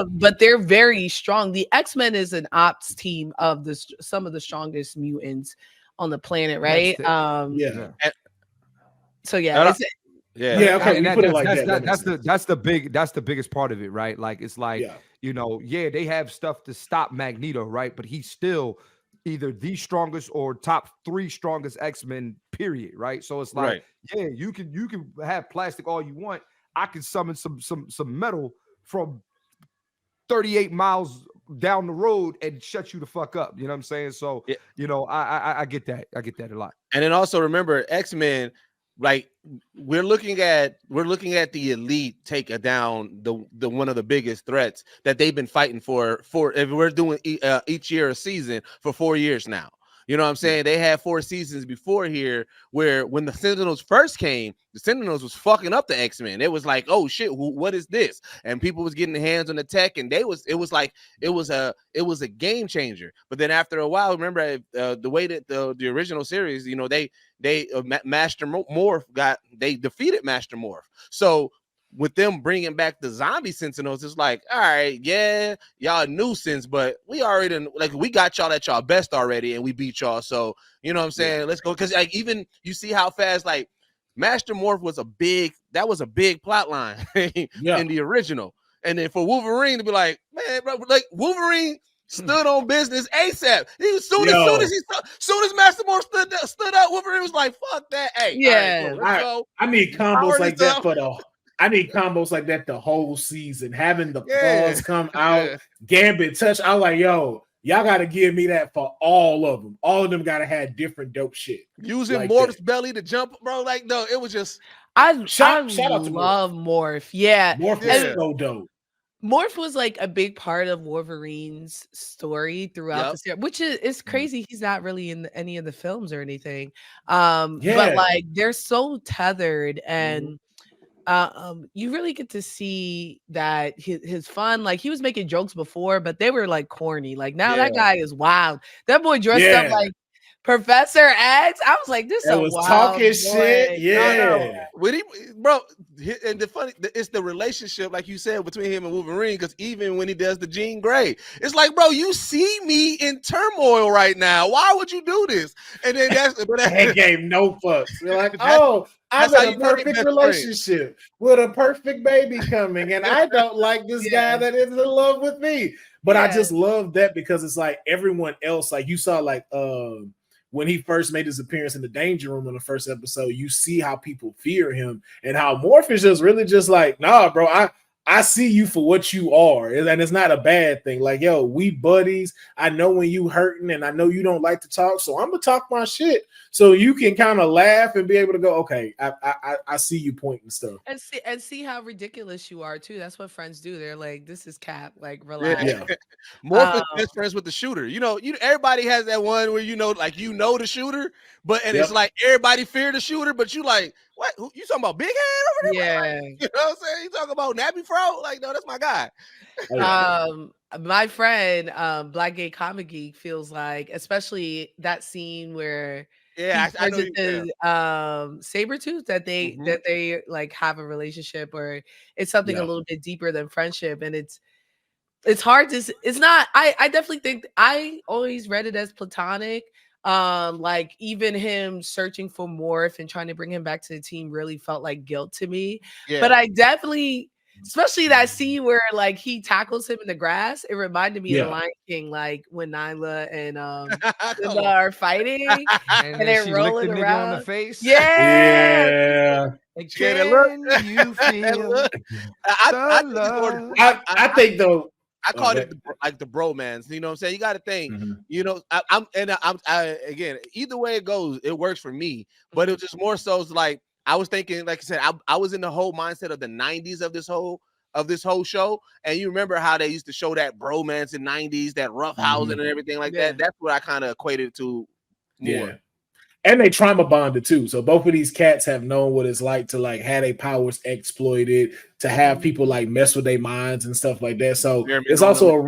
But they're very strong. The X-Men is an ops team of some of the strongest mutants on the planet, right? Okay. That's the biggest part of it, right? Like it's like they have stuff to stop Magneto, right? But he's still either the strongest or top 3 strongest X-Men, period, right? So it's like, you can have plastic all you want. I can summon some metal from 38 miles down the road and shut you the fuck up. You know what I'm saying? So I get that. I get that a lot. And then also remember, X-Men, like we're looking at the elite take down the one of the biggest threats that they've been fighting for if we're doing each year a season for 4 years now. You know what I'm saying? They had 4 seasons before here where when the Sentinels first came, the Sentinels was fucking up the X-Men. It was like, oh shit, what is this? And people was getting their hands on the tech, and it was a game changer. But then after a while, remember the way that the original series, Master Morph they defeated Master Morph. So with them bringing back the zombie Sentinels, it's like, all right, y'all a nuisance, but we got y'all at y'all best already, and we beat y'all. So you know what I'm saying? Let's go, because like even you see how fast like Master Morph was a big plot line in the original, and then for Wolverine to be like, man, bro, like Wolverine stood on business ASAP. Soon as Master Morph stood up, Wolverine was like, fuck that. Hey, let's go. I need combos like that the whole season. Having the claws come out, Gambit touch. I was like, yo, y'all got to give me that for all of them. All of them got to have different dope shit. Using like Morph's belly to jump, bro. Like, no, it was just. Shout out to Morph. Yeah. Morph is so dope. Morph was like a big part of Wolverine's story throughout the series, which is crazy. He's not really in any of the films or anything. But like they're so tethered, and you really get to see that his fun. Like he was making jokes before, but they were like corny. Like now that guy is wild. That boy dressed up like Professor X. I was like, this is wild talking boy. Shit. Yeah. Bro, and the funny, it's the relationship, like you said, between him and Wolverine, because even when he does the Jean Grey, it's like, bro, you see me in turmoil right now. Why would you do this? And then that gave no fucks. You're like, oh, I'm in a perfect relationship with a perfect baby coming, and I don't like this guy that is in love with me. But I just love that because it's like everyone else, like you saw, like when he first made his appearance in the Danger Room in the first episode, you see how people fear him and how Morph is just really just like, nah, bro, I see you for what you are, and it's not a bad thing. Like, yo, we buddies. I know when you hurting, and I know you don't like to talk, so I'm gonna talk my shit, so you can kind of laugh and be able to go, okay, I see you pointing stuff, and see how ridiculous you are too. That's what friends do. They're like, this is cap, like relax. Yeah. Morphin's best friends with the shooter. Everybody has that one where like the shooter, but it's like everybody fear the shooter, but you like, what? Who, you talking about Big Head over there? Yeah, like, you know what I'm saying? You talking about Nappy Fro? Like, no, that's my guy. My friend, Black Gay Comic Geek, feels like, especially that scene where I know Sabretooth, that they like have a relationship, or it's something a little bit deeper than friendship, and it's hard to. It's not. I definitely think I always read it as platonic. Like even him searching for Morph and trying to bring him back to the team really felt like guilt to me. Yeah. But I definitely, especially that scene where like he tackles him in the grass, it reminded me of the Lion King, like when Nyla and Simba are fighting and they're rolling around on the face. Yeah. Like, can you feel I think though. I call it the bromance. You know what I'm saying? You got to think. Again, either way it goes, it works for me. But it was just more so like I was thinking, like I said, I was in the whole mindset of the 90s of this whole show. And you remember how they used to show that bromance in 90s, that roughhousing and everything like that. That's what I kind of equated it to more. Yeah. And they trauma bonded too. So both of these cats have known what it's like to like have their powers exploited, to have people like mess with their minds and stuff like that. So it's also so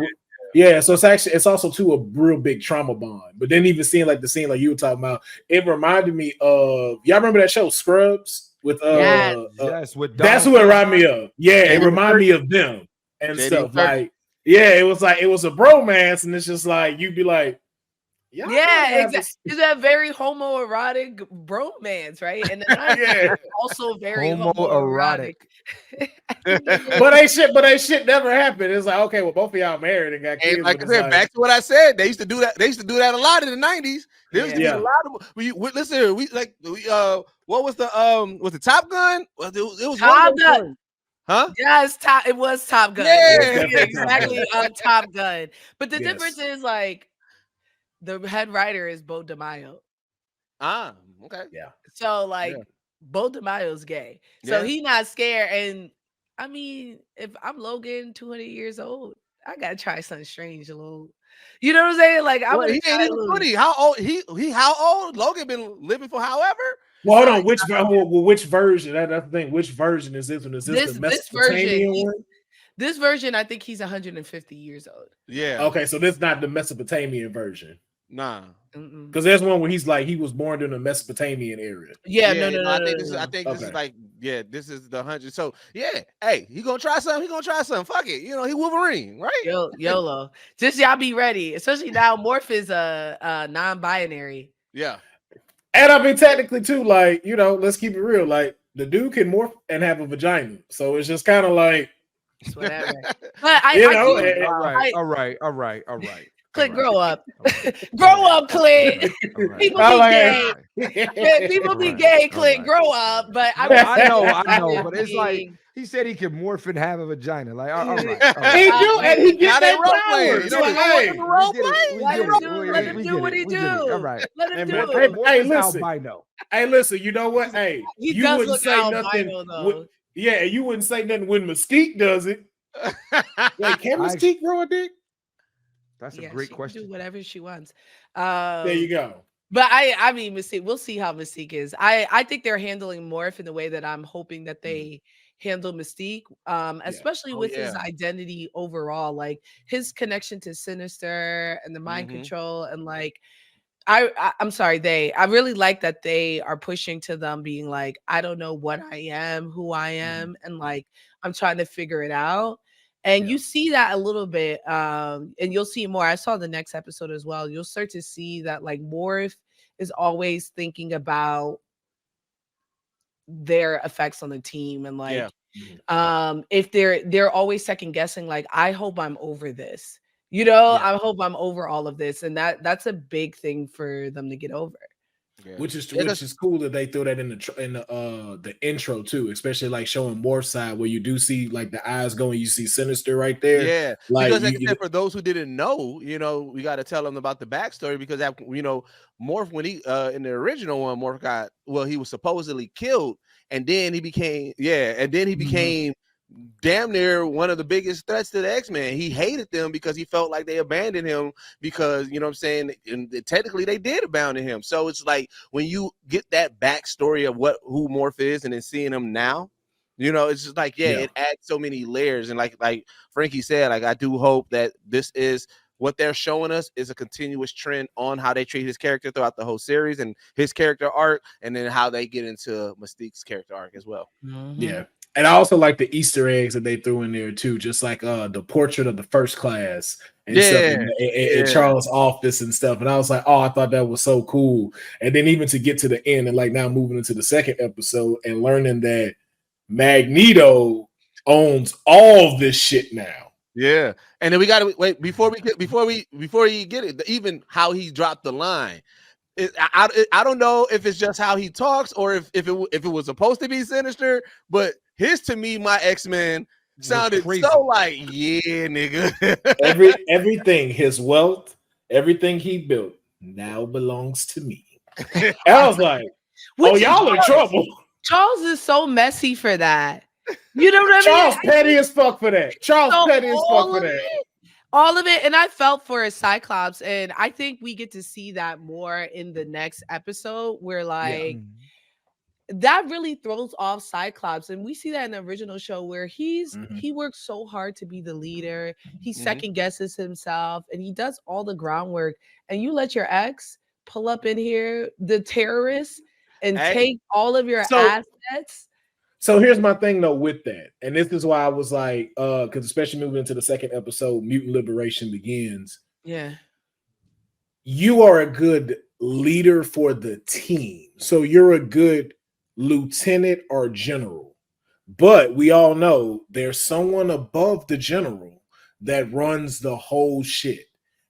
it's also too a real big trauma bond. But then even seeing like the scene like you were talking about, it reminded me of, y'all remember that show Scrubs with with that's who it reminded me of. Yeah, it reminded me of them and stuff. Like, it was a bromance, and it's just like you'd be like, exactly. It's a very homoerotic bromance, right? And then also very homoerotic. but they shit never happened. It's like, okay, well, both of y'all married and got kids. And like I said, back to what I said, they used to do that. They used to do that a lot in the 90s. There used to be a lot of what was the Top Gun? It was Top Gun. Huh? Yes, it was Top Gun. Yeah, exactly. Top Gun. But the difference is like the head writer is Bo DeMaio. Okay. Yeah. So like Bo DeMaio's gay. So he's not scared. And I mean, if I'm Logan, 200 years old, I gotta try something strange a little. You know what I'm saying? Like I'm he ain't even 20. How old? How old? Logan been living for however. Well, hold on. Which version? That's the thing. Which version is this one? Is this the Mesopotamian one? This version, I think he's 150 years old. Yeah. Okay, so this is not the Mesopotamian version. Nah. Because there's one where he's like he was born in the Mesopotamian area. Yeah, I think this is like this is the 100. So hey, he gonna try something. Fuck it, he Wolverine, right? YOLO. Just y'all be ready, especially now. Morph is a non-binary. Yeah, and I mean technically too, like let's keep it real. Like the dude can morph and have a vagina, so it's just kind of like whatever. But all right. Clint, grow up. Grow up, Clint. People be gay. People be gay, Clint. Grow up. But I know. But it's like he said he can morph and have a vagina. Like, all right. He do, and he gets that Let him do what he do. All right. Let him do it. Hey, listen. You know what? Hey, you wouldn't say nothing. You wouldn't say nothing when Mystique does it. Wait, can Mystique grow a dick? That's a great question. Do whatever she wants. There you go. But I mean, Mystique. We'll see how Mystique is. I think they're handling Morph in the way that I'm hoping that they handle Mystique, especially with his identity overall, like his connection to Sinister and the mind control, and like I'm sorry, I really like that they are pushing to them being like, I don't know what I am, who I am, and like I'm trying to figure it out. And you see that a little bit, and you'll see more. I saw the next episode as well. You'll start to see that like Morph is always thinking about their effects on the team, and like if they're always second guessing, like I hope I'm over this. I hope I'm over all of this, and that's a big thing for them to get over. Yeah. Which is cool that they threw that in the intro too, especially like showing more side where you do see like the eyes going, you see Sinister right there. Yeah, like because for those who didn't know, we got to tell them about the backstory because Morph when he in the original one, Morph he was supposedly killed, and then he became damn near one of the biggest threats to the X-Men. He hated them because he felt like they abandoned him because, you know what I'm saying, and technically they did abandon him. So it's like when you get that backstory of who Morph is and then seeing him now, it's just like, it adds so many layers. And like Frankey said, like I do hope that this is what they're showing us is a continuous trend on how they treat his character throughout the whole series and his character arc, and then how they get into Mystique's character arc as well. Mm-hmm. Yeah. And I also like the Easter eggs that they threw in there too, just like the portrait of the first class and stuff in Charles' office and stuff. And I was like, oh, I thought that was so cool. And then even to get to the end and like now moving into the second episode and learning that Magneto owns all this shit now. Yeah, and then we got to wait before you get it. Even how he dropped the line. I don't know if it's just how he talks or if it was supposed to be sinister, but to me, my X-Men sounded so like, yeah, nigga. everything, his wealth, everything he built now belongs to me. And I was like, y'all in trouble. Charles is so messy for that. You know what I mean? Charles petty as fuck for that. Charles petty as fuck for that. All of it. And I felt for a Cyclops. And I think we get to see that more in the next episode where that really throws off Cyclops. And we see that in the original show where he works so hard to be the leader. He second guesses himself and he does all the groundwork. And you let your ex pull up in here, the terrorists, and take all of your assets. So here's my thing though with that, and this is why I was like, because especially moving into the second episode, Mutant Liberation begins. Yeah, you are a good leader for the team, so you're a good lieutenant or general. But we all know there's someone above the general that runs the whole shit,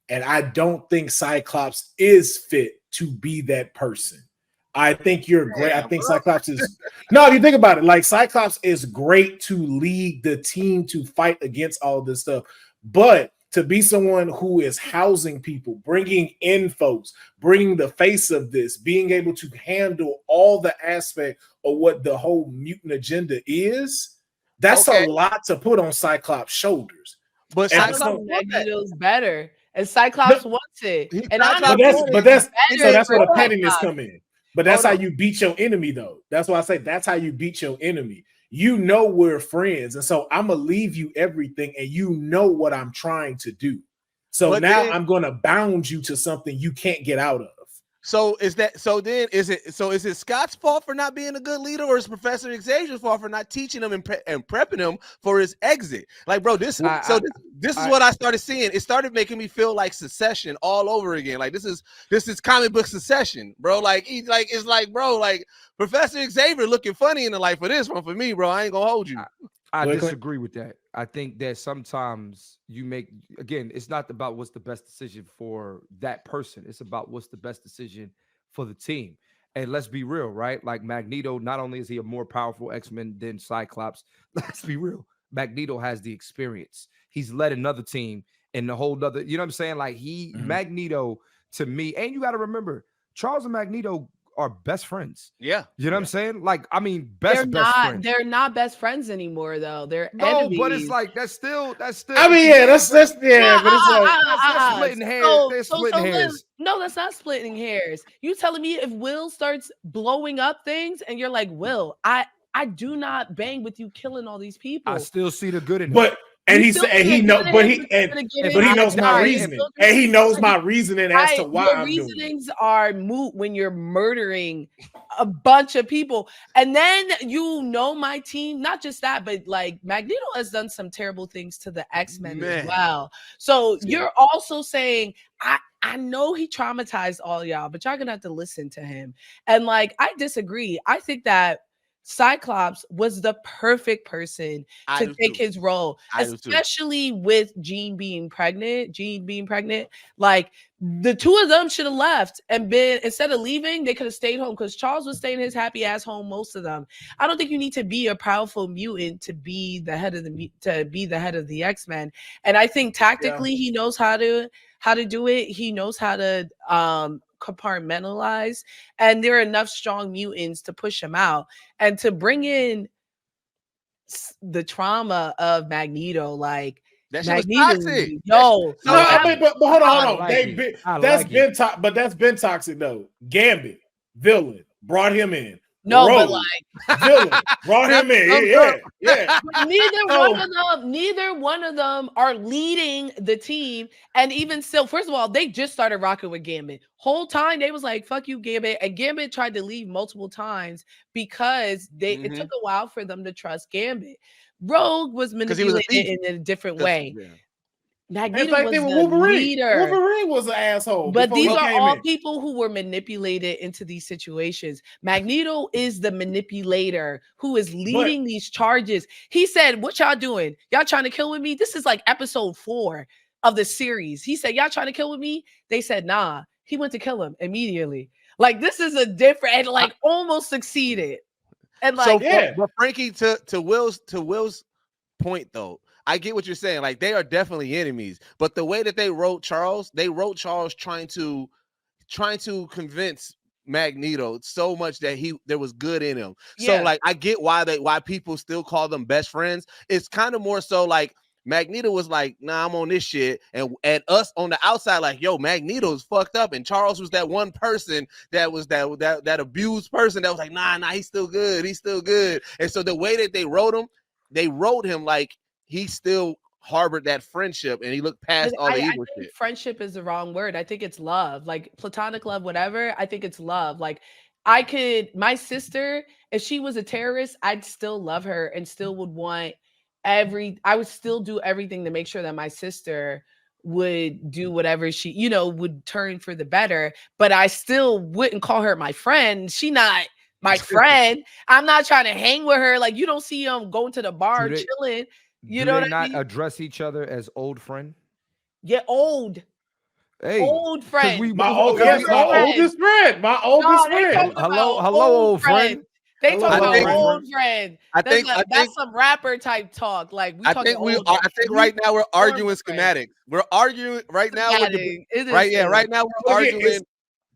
and I don't think Cyclops is fit to be that person. I think you're great. I think Cyclops is no, if you think about it, like Cyclops is great to lead the team to fight against all this stuff. But to be someone who is housing people, bringing in folks, bringing the face of this, being able to handle all the aspect of what the whole mutant agenda is, that's a lot to put on Cyclops' shoulders. But Cyclops Magneto's better, and Cyclops wants it. And that's where the pettiness come in. But that's how you beat your enemy, though. That's why I say that's how you beat your enemy. You know we're friends, and so I'm gonna leave you everything, and you know what I'm trying to do. So now I'm gonna bound you to something you can't get out of. So is it Scott's fault for not being a good leader, or is Professor Xavier's fault for not teaching him and prepping him for his exit? Like, bro, this is what I started seeing. It started making me feel like Succession all over again. Like this is comic book Succession, bro. It's like, bro, like Professor Xavier looking funny in the life of this one for me, bro. I ain't gonna hold you. I disagree with that. I think that sometimes it's not about what's the best decision for that person. It's about what's the best decision for the team. And let's be real, right? Like Magneto, not only is he a more powerful X-Men than Cyclops, let's be real. Magneto has the experience. He's led another team in the whole other, you know what I'm saying? Like Magneto to me, and you got to remember, Charles and Magneto are best friends. Yeah. You know what I'm saying? Like, I mean, best friends. They're not best friends anymore, though. They're enemies. But it's like that's still. I mean, yeah, that's but it's like that's splitting hairs. They're splitting hairs. No, that's not splitting hairs. You telling me if Will starts blowing up things and you're like, Will, I do not bang with you killing all these people. I still see the good in it. And he said, he knows my reasoning, and he knows my reasoning as to why I'm doing it. Your reasonings are moot when you're murdering a bunch of people, and then my team. Not just that, but like Magneto has done some terrible things to the X-Men as well. So you're also saying I know he traumatized all y'all, but y'all gonna have to listen to him. And like I disagree. I think that Cyclops was the perfect person to take his role, especially with Jean being pregnant. Like, the two of them should have left and been, instead of leaving, they could have stayed home, because Charles was staying his happy ass home, most of them. I don't think you need to be a powerful mutant to be the head of the X-Men. And I think tactically he knows how to do it. He knows how to compartmentalize, and there are enough strong mutants to push him out, and to bring in the trauma of Magneto. Like, that Magneto, but hold on. That's been toxic though. Gambit, villain, brought him in. No, Rogue, but like villain, brought him in. Yeah. Neither one of them are leading the team. And even still, first of all, they just started rocking with Gambit. Whole time they was like, "Fuck you, Gambit," and Gambit tried to leave multiple times because it took a while for them to trust Gambit. Rogue was manipulated in a different way. Yeah. Magneto was the leader. Wolverine was an asshole. But these are all people who were manipulated into these situations. Magneto is the manipulator who is leading these charges. He said, "What y'all doing? Y'all trying to kill with me?" This is like episode 4 of the series. He said, "Y'all trying to kill with me?" They said, "Nah." He went to kill him immediately. Like, this is a different, and like almost succeeded. And like, but Frankey, to Will's point though, I get what you're saying. Like, they are definitely enemies, but the way that they wrote Charles trying to convince Magneto so much that there was good in him. Yeah. So like, I get why people still call them best friends. It's kind of more so like Magneto was like, "Nah, I'm on this shit," and us on the outside like, "Yo, Magneto's fucked up," and Charles was that one person that was that abused person that was like, nah, he's still good, And so the way that they wrote him like he still harbored that friendship, and he looked past all the evil shit. Friendship is the wrong word. I think it's love, like platonic love, whatever. I think it's love. Like, my sister, if she was a terrorist, I'd still love her and still would want I would still do everything to make sure that my sister would do whatever she, would turn for the better. But I still wouldn't call her my friend. She not my friend. I'm not trying to hang with her. Like, you don't see them going to the bar chilling. Do they not address each other as old friend? Yeah, old. Hey, old friend. My oldest friend. Hello, old friend. They talk about old friend. I think that's some rapper type talk. Like, I think right now we're arguing schematics. We're arguing right now. Right now we're arguing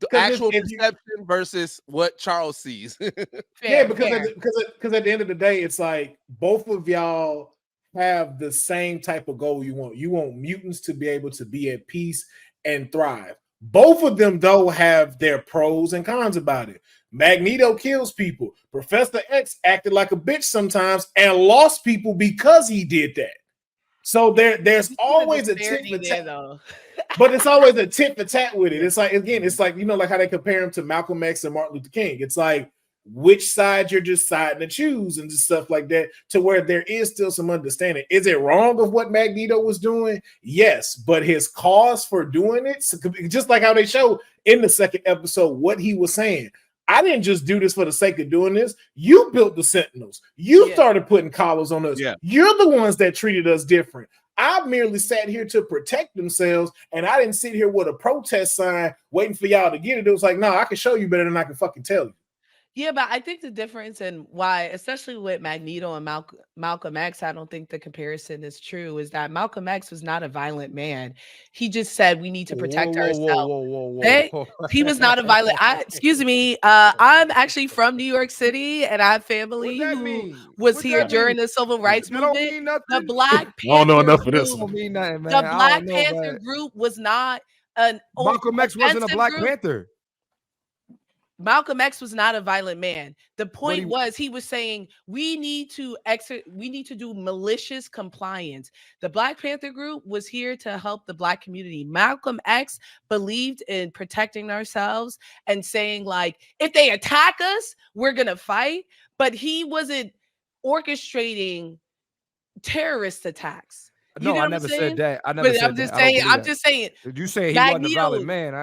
the actual perception versus what Charles sees. Because at the end of the day, it's like both of y'all have the same type of goal you want. You want mutants to be able to be at peace and thrive. Both of them, though, have their pros and cons about it. Magneto kills people. Professor X acted like a bitch sometimes and lost people because he did that. So there's always a tit for tat, but it's always a tit for tat with it. It's like, again, it's like, like how they compare him to Malcolm X and Martin Luther King. It's like, which side you're just deciding to choose and just stuff like that, to where there is still some understanding. Is it wrong of what Magneto was doing? Yes, but his cause for doing it, just like how they show in the second episode what he was saying. I didn't just do this for the sake of doing this. You built the Sentinels. You started putting collars on us. Yeah. You're the ones that treated us different. I merely sat here to protect themselves, and I didn't sit here with a protest sign waiting for y'all to get it. It was like, no, I can show you better than I can fucking tell you. Yeah, but I think the difference in why, especially with Magneto and Malcolm X, I don't think the comparison is true, is that Malcolm X was not a violent man. He just said we need to protect ourselves. He was not a violent. Excuse me. I'm actually from New York City, and I have family who was here during the Civil Rights movement. The Black Panther I don't know enough of this. The Black Panther group was not an. Malcolm X wasn't a Black Panther. Malcolm X was not a violent man. The point was, he was saying we need to do malicious compliance. The Black Panther group was here to help the Black community. Malcolm X believed in protecting ourselves and saying, like, if they attack us, we're gonna fight. But he wasn't orchestrating terrorist attacks. No, I never said that. I never but said I'm just that. saying. I'm just saying. You saying he wasn't a violent man?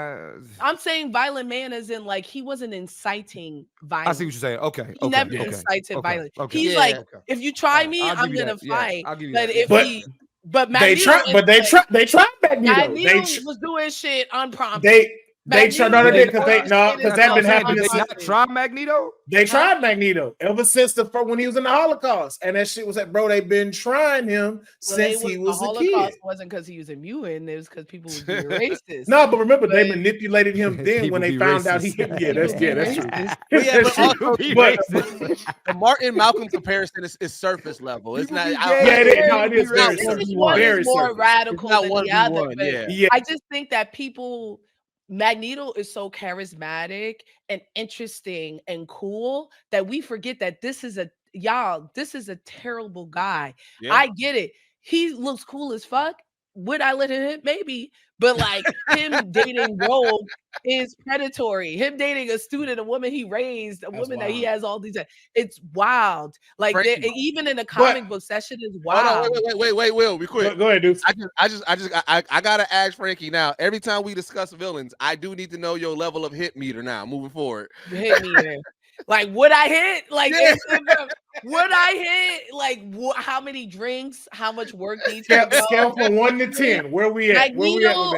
I'm saying violent man as in like he wasn't inciting violence. I see what you're saying. Okay. He never incited violence. He's like, if you try me, I'm gonna fight. I'll give you but that. if he, but Magneto, they tried Magneto. Magneto was doing shit unprompted. They tried because that been happening. Did they not try Magneto? They tried Magneto ever since when he was in the Holocaust, and that shit was like, bro, they've been trying him since he was a kid. The Holocaust wasn't because he was a mutant; it was because people were being racist. No, but remember they manipulated him then when they found out he. That's true. The Martin Malcolm comparison is surface level. It's not. It is very more radical than the other. Yeah, I just think that people. Magneto is so charismatic and interesting and cool that we forget that this is a terrible guy. Yeah. I get it. He looks cool as fuck. Would I let him hit? Maybe. But like him dating Rogue is predatory. Him dating a student, a woman he raised, a woman that he has all these. It's wild. Like even in the comic book session is wild. Wait, Will, be quick. Go ahead, dude. I gotta ask Frankey now. Every time we discuss villains, I do need to know your level of hit meter now. Moving forward, hit meter. Like, would I hit? Like, would I hit? Like, how many drinks? How much work needs to go? Scale from 1 to 10. Where we at? Magneto?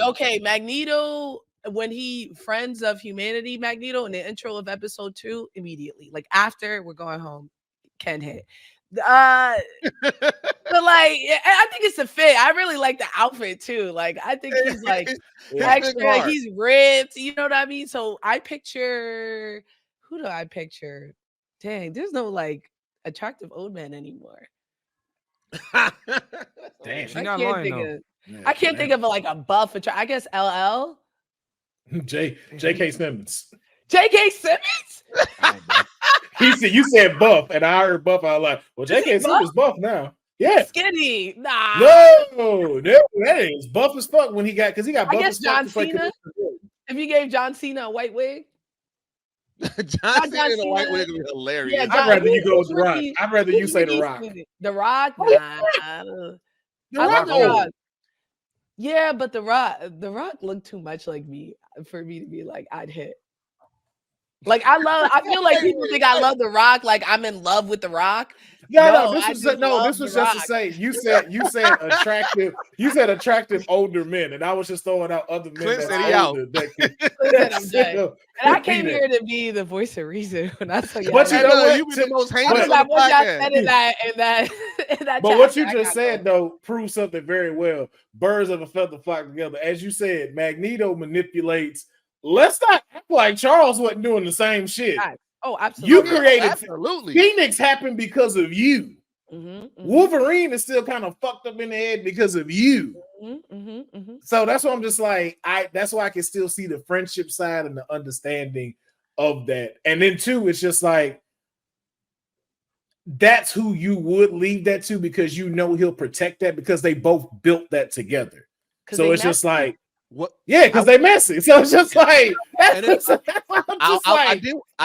Okay. Magneto, when he Friends of Humanity, Magneto in the intro of episode 2, immediately. Like, after we're going home, can hit. But like, I think it's a fit. I really like the outfit too. Like, I think he's like extra. Like, he's ripped. You know what I mean? So I picture. Who do I picture? Dang, there's no like attractive old man anymore. Damn, I can't think of like a buff. I guess LL. J.K. Simmons. J.K. Simmons. You said buff, and I heard buff. I was like, well, J.K. Simmons buff now. Yeah, skinny. Nah. No, that is buff as fuck when he got buff. I guess John Cena. If you gave John Cena a white wig. John Cena in a white wig would be hilarious. Yeah, I'd rather you go with The Rock. I'd rather you say The Rock. The Rock? Nah. I love The Rock. Yeah, but The Rock looked too much like me for me to be like, I'd hit. Like, I feel like people think I love The Rock, like I'm in love with The Rock. This was just to say you said attractive older men, and I was just throwing out other men. Clint said he out. And I came here to be the voice of reason. When I saw you, but you know what? You've been the most heinous on the podcast. But what you just said though proves something very well. Birds of a feather flock together. As you said, Magneto manipulates. Let's not act like Charles wasn't doing the same shit. Oh, absolutely. You created Phoenix happened because of you. Wolverine is still kind of fucked up in the head because of you. So that's why I'm just like, that's why I can still see the friendship side and the understanding of that. And then too, it's just like that's who you would leave that to because you know he'll protect that because they both built that together. So it's just like. What? Yeah, because they messy. So it's just like I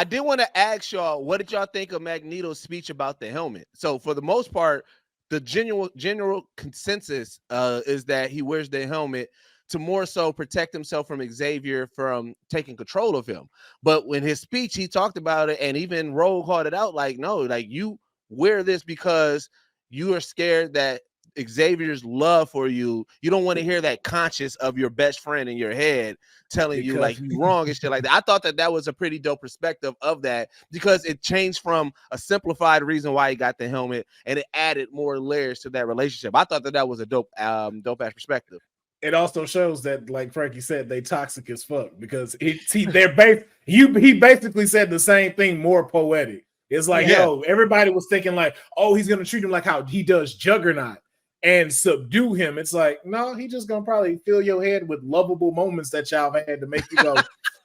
did want to ask y'all, what did y'all think of Magneto's speech about the helmet? So for the most part, the general consensus is that he wears the helmet to more so protect himself from Xavier from taking control of him. But when his speech, he talked about it, and even Rogue called it out, like, no, like you wear this because you are scared that Xavier's love for you don't want to hear that conscience of your best friend in your head telling you like you're wrong and shit like that. I thought that was a pretty dope perspective of that because it changed from a simplified reason why he got the helmet and it added more layers to that relationship. I thought that was a dope ass perspective. It also shows that, like Frankie said, they toxic as fuck because he basically said the same thing, more poetic. It's like, yo, everybody was thinking like, oh, he's gonna treat him like how he does Juggernaut and subdue him. It's like, no, he just gonna probably fill your head with lovable moments that y'all had to make you go,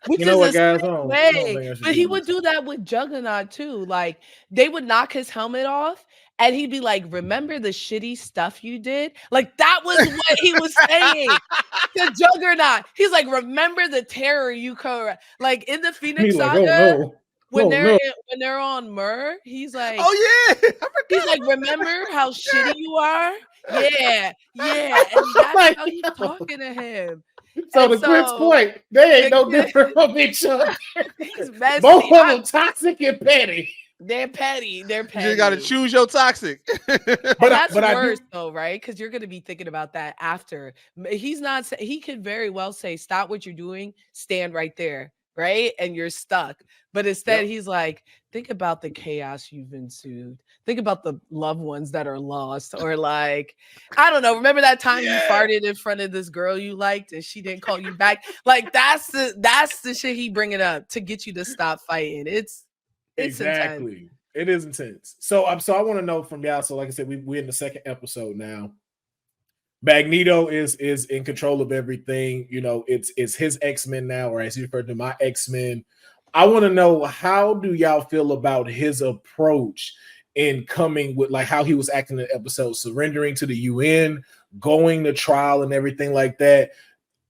which you know what, guys? But he would do that with Juggernaut too. Like they would knock his helmet off, and he'd be like, "Remember the shitty stuff you did?" Like that was what he was saying to Juggernaut. He's like, "Remember the terror you covered." Like in the Phoenix Saga. when they're on Myrrh, he's like, oh yeah, he's like, remember how shitty you are? Yeah, and that's how he's talking to him. So to Clint's point, they ain't no different from each other. He's messy. Both of them toxic and petty. They're petty. You just got to choose your toxic. But that's worse though, right? Because you're going to be thinking about that after. He's not. He could very well say, "Stop what you're doing. Stand right there." Right? And you're stuck. But instead, he's like, think about the chaos you've ensued. Think about the loved ones that are lost. Or like, I don't know. Remember that time you farted in front of this girl you liked and she didn't call you back? Like, that's the shit he bringing up to get you to stop fighting. It's exactly. Intense. It is intense. So I want to know from y'all. So like I said, we're in the second episode now. Magneto is in control of everything. You know, it's his X-Men now, or as you referred to, my X-Men. I want to know, how do y'all feel about his approach in coming with, like, how he was acting in the episode, surrendering to the UN, going to trial and everything like that?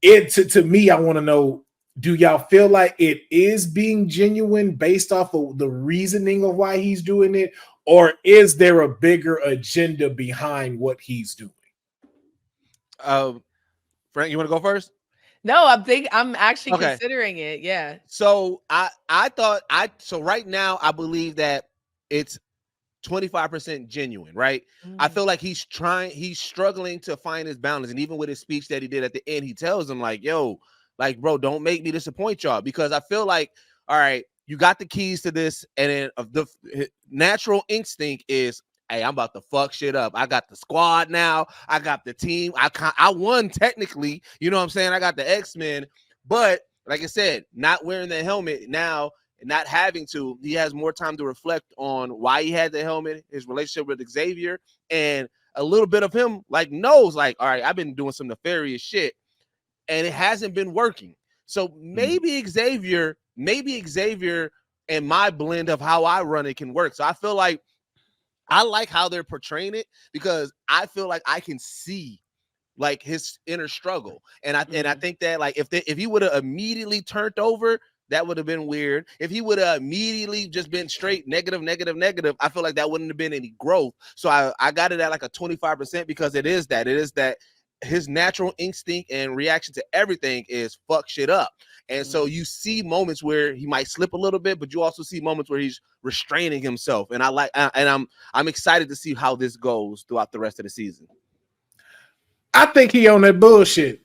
To me, I want to know, do y'all feel like it is being genuine based off of the reasoning of why he's doing it, or is there a bigger agenda behind what he's doing? Frank, you want to go first? No, I'm actually considering it. Yeah. So so right now I believe that it's 25% genuine, right? I feel like he's struggling to find his balance. And even with his speech that he did at the end, he tells him like, yo, like, bro, don't make me disappoint y'all, because I feel like, all right, you got the keys to this, and then the natural instinct is, hey, I'm about to fuck shit up. I got the squad now. I got the team. I won technically. You know what I'm saying? I got the X-Men. But like I said, not wearing the helmet now, not having to, he has more time to reflect on why he had the helmet, his relationship with Xavier, and a little bit of him like knows, like, all right, I've been doing some nefarious shit and it hasn't been working. So maybe Xavier and my blend of how I run it can work. So I feel like I like how they're portraying it, because I feel like I can see like his inner struggle. And I think that, like, if he would have immediately turned over, that would have been weird. If he would have immediately just been straight negative, I feel like that wouldn't have been any growth. So I got it at like a 25%, because it is that his natural instinct and reaction to everything is fuck shit up. And so you see moments where he might slip a little bit, but you also see moments where he's restraining himself. And I'm excited to see how this goes throughout the rest of the season. I think he on that bullshit.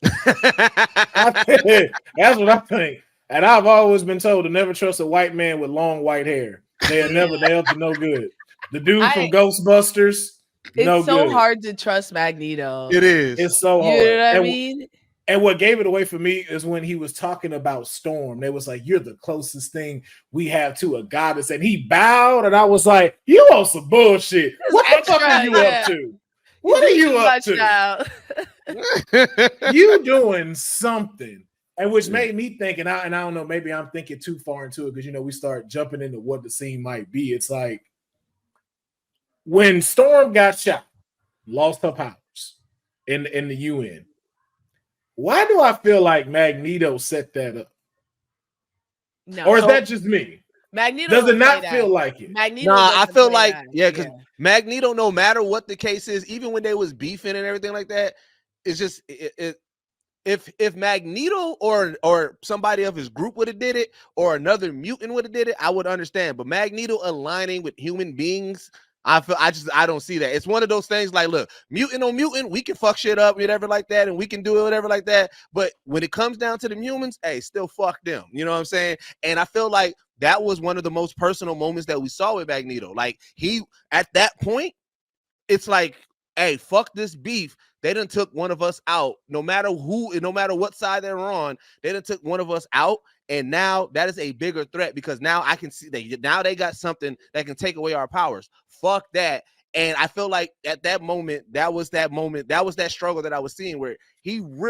That's what I think. And I've always been told to never trust a white man with long white hair. They're up to no good. The dude from Ghostbusters, it's so hard to trust Magneto. It is. It's so hard. You know what I mean? And what gave it away for me is when he was talking about Storm. They was like, you're the closest thing we have to a goddess. And he bowed, and I was like, you on some bullshit. What the fuck are you up to? What are you up to? You doing something. And which made me think, and I don't know, maybe I'm thinking too far into it, because, you know, we start jumping into what the scene might be. It's like, when Storm got shot, lost her powers in the UN, why do I feel like Magneto set that up? No, or is that just me? Magneto does it not feel like it? Magneto I feel like because Magneto, no matter what the case is, even when they was beefing and everything like that, it's just if Magneto or somebody of his group would have did it, or another mutant would have did it, I would understand. But Magneto aligning with human beings, I don't see that. It's one of those things like, look, mutant on mutant, we can fuck shit up, whatever like that, and we can do it, whatever like that. But when it comes down to the humans, hey, still fuck them. You know what I'm saying? And I feel like that was one of the most personal moments that we saw with Magneto. Like, he, at that point, it's like, hey, fuck this beef. They done took one of us out. No matter what side they're on, they done took one of us out. And now that is a bigger threat, because now I can see they got something that can take away our powers. Fuck that. And I feel like at that moment, that was that struggle that I was seeing, where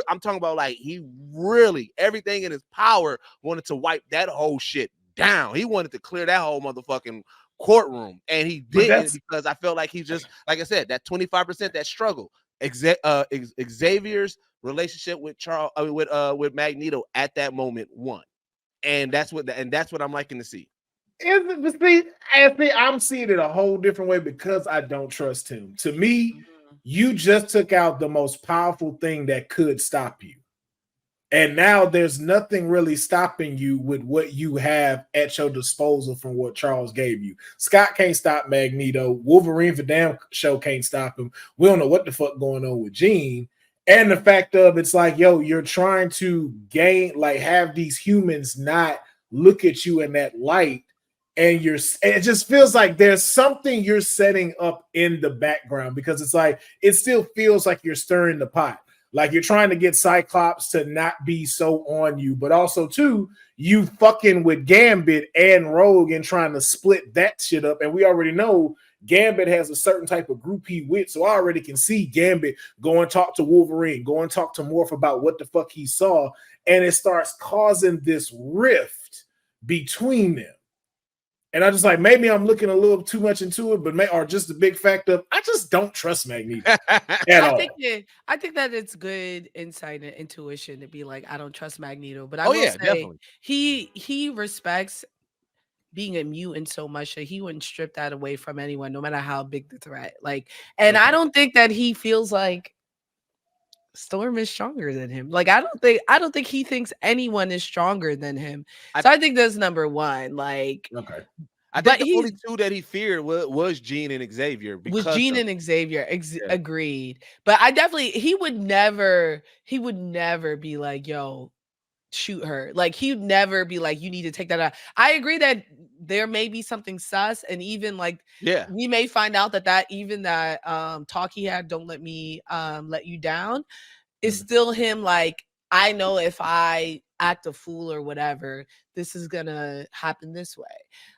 I'm talking about, like, he really, everything in his power, wanted to wipe that whole shit down. He wanted to clear that whole motherfucking courtroom, and he did, because I felt like he just, like I said, that 25%, that struggle. Xavier's relationship with with Magneto at that moment won, and that's what I'm liking to see. See, I'm seeing it a whole different way because I don't trust him. To me, you just took out the most powerful thing that could stop you. And now there's nothing really stopping you with what you have at your disposal from what Charles gave you. Scott can't stop Magneto. Wolverine for damn show can't stop him. We don't know what the fuck going on with Jean. And the fact of it's like, yo, you're trying to have these humans not look at you in that light. And it just feels like there's something you're setting up in the background because it's like, it still feels like you're stirring the pot. Like you're trying to get Cyclops to not be so on you, but also too, you fucking with Gambit and Rogue and trying to split that shit up. And we already know Gambit has a certain type of group he with. So I already can see Gambit go and talk to Wolverine, go and talk to Morph about what the fuck he saw. And it starts causing this rift between them. And I just like, maybe I'm looking a little too much into it, or just the big fact of I just don't trust Magneto at all. I think that it's good insight and intuition to be like, I don't trust Magneto, but I will say definitely. He respects being a mutant so much that he wouldn't strip that away from anyone, no matter how big the threat. Like, and I don't think that he feels like Storm is stronger than him. Like, I don't think he thinks anyone is stronger than him. So I think that's number one. Like, okay. I think the only two that he feared was Jean and Xavier. Agreed. But I definitely, he would never be like, yo, shoot her. Like, he'd never be like, you need to take that out. I agree that there may be something sus, and even like, we may find out that talk he had, don't let me let you down, is still him. Like, I know if I act a fool or whatever, this is gonna happen this way.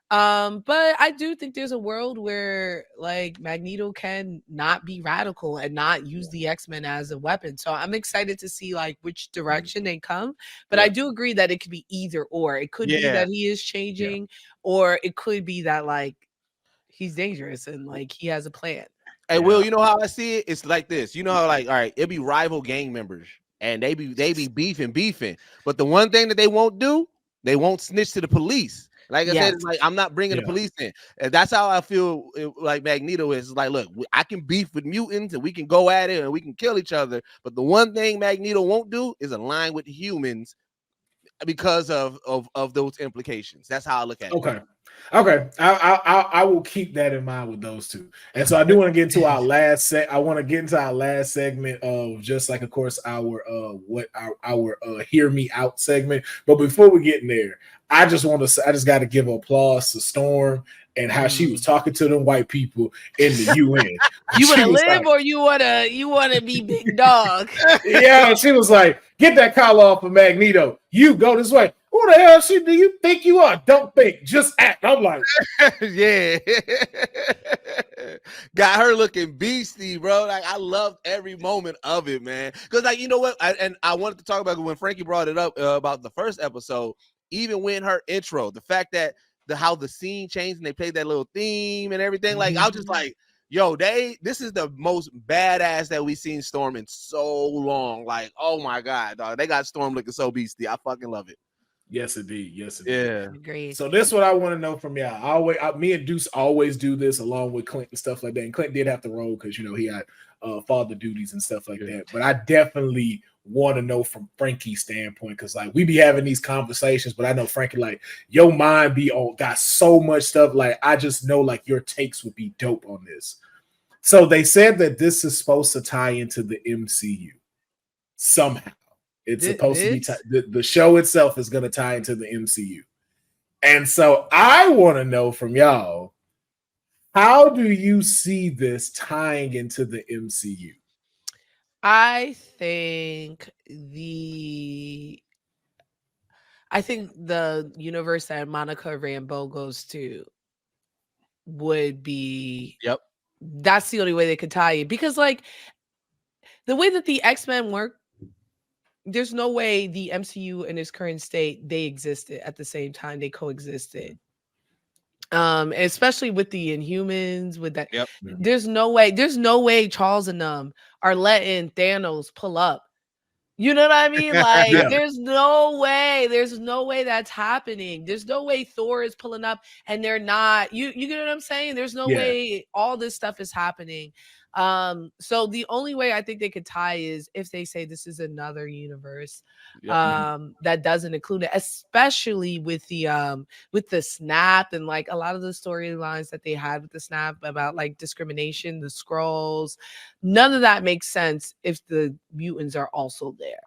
But I do think there's a world where like Magneto can not be radical and not use the X-Men as a weapon. So I'm excited to see like which direction they come. But I do agree that it could be either or. It could be that he is changing, or it could be that like he's dangerous and like he has a plan. Hey, Will, you know how I see it? It's like this. You know how like, all right, it'd be rival gang members and they be beefing. But the one thing that they won't do, they won't snitch to the police. Like I said, it's like, I'm not bringing the police in. And that's how I feel like Magneto is. It's like, look, I can beef with mutants and we can go at it and we can kill each other. But the one thing Magneto won't do is align with humans because of those implications. That's how I look at it. Okay. I will keep that in mind with those two. And so I do want to get into our last segment of just like, of course, our hear me out segment. But before we get in there, I just got to give applause to Storm and how she was talking to them white people in the UN. You want to live or you want to be big dog? Yeah, she was like, get that collar off of Magneto. You go this way. Who the hell do you think you are? Don't think, just act. I'm like, yeah. Got her looking beastie, bro. Like, I loved every moment of it, man. Because, like, you know what? I wanted to talk about when Frankey brought it up about the first episode. Even when her intro, the fact that how the scene changed and they played that little theme and everything, like I was just like, yo, this is the most badass that we've seen Storm in so long. Like, oh my god, dog, they got Storm looking so beastie. I fucking love it. Yes, indeed. Yeah. Agreed. So this is what I want to know from y'all. Me and Deuce always do this along with Clint and stuff like that. And Clint did have to roll because he had father duties and stuff like that. But I definitely want to know from Frankie's standpoint, because like we be having these conversations, but I know Frankie, like your mind got so much stuff. Like I just know like your takes would be dope on this. So they said that this is supposed to tie into the MCU somehow. It's supposed to be the show itself is going to tie into the MCU. And so I want to know from y'all, how do you see this tying into the MCU? I think the universe that Monica Rambeau goes to would be that's the only way they could tie it, because like the way that the X-Men work, there's no way the MCU in its current state, they existed at the same time, they coexisted. Especially with the Inhumans, with that, there's no way Charles and them are letting Thanos pull up You know what I mean? Like, there's no way that's happening. There's no way Thor is pulling up and they're not. You get what I'm saying? There's no way all this stuff is happening. So the only way I think they could tie is if they say this is another universe that doesn't include it, especially with the snap and like a lot of the storylines that they had with the snap about like discrimination, the Skrulls. None of that makes sense if the mutants are also there.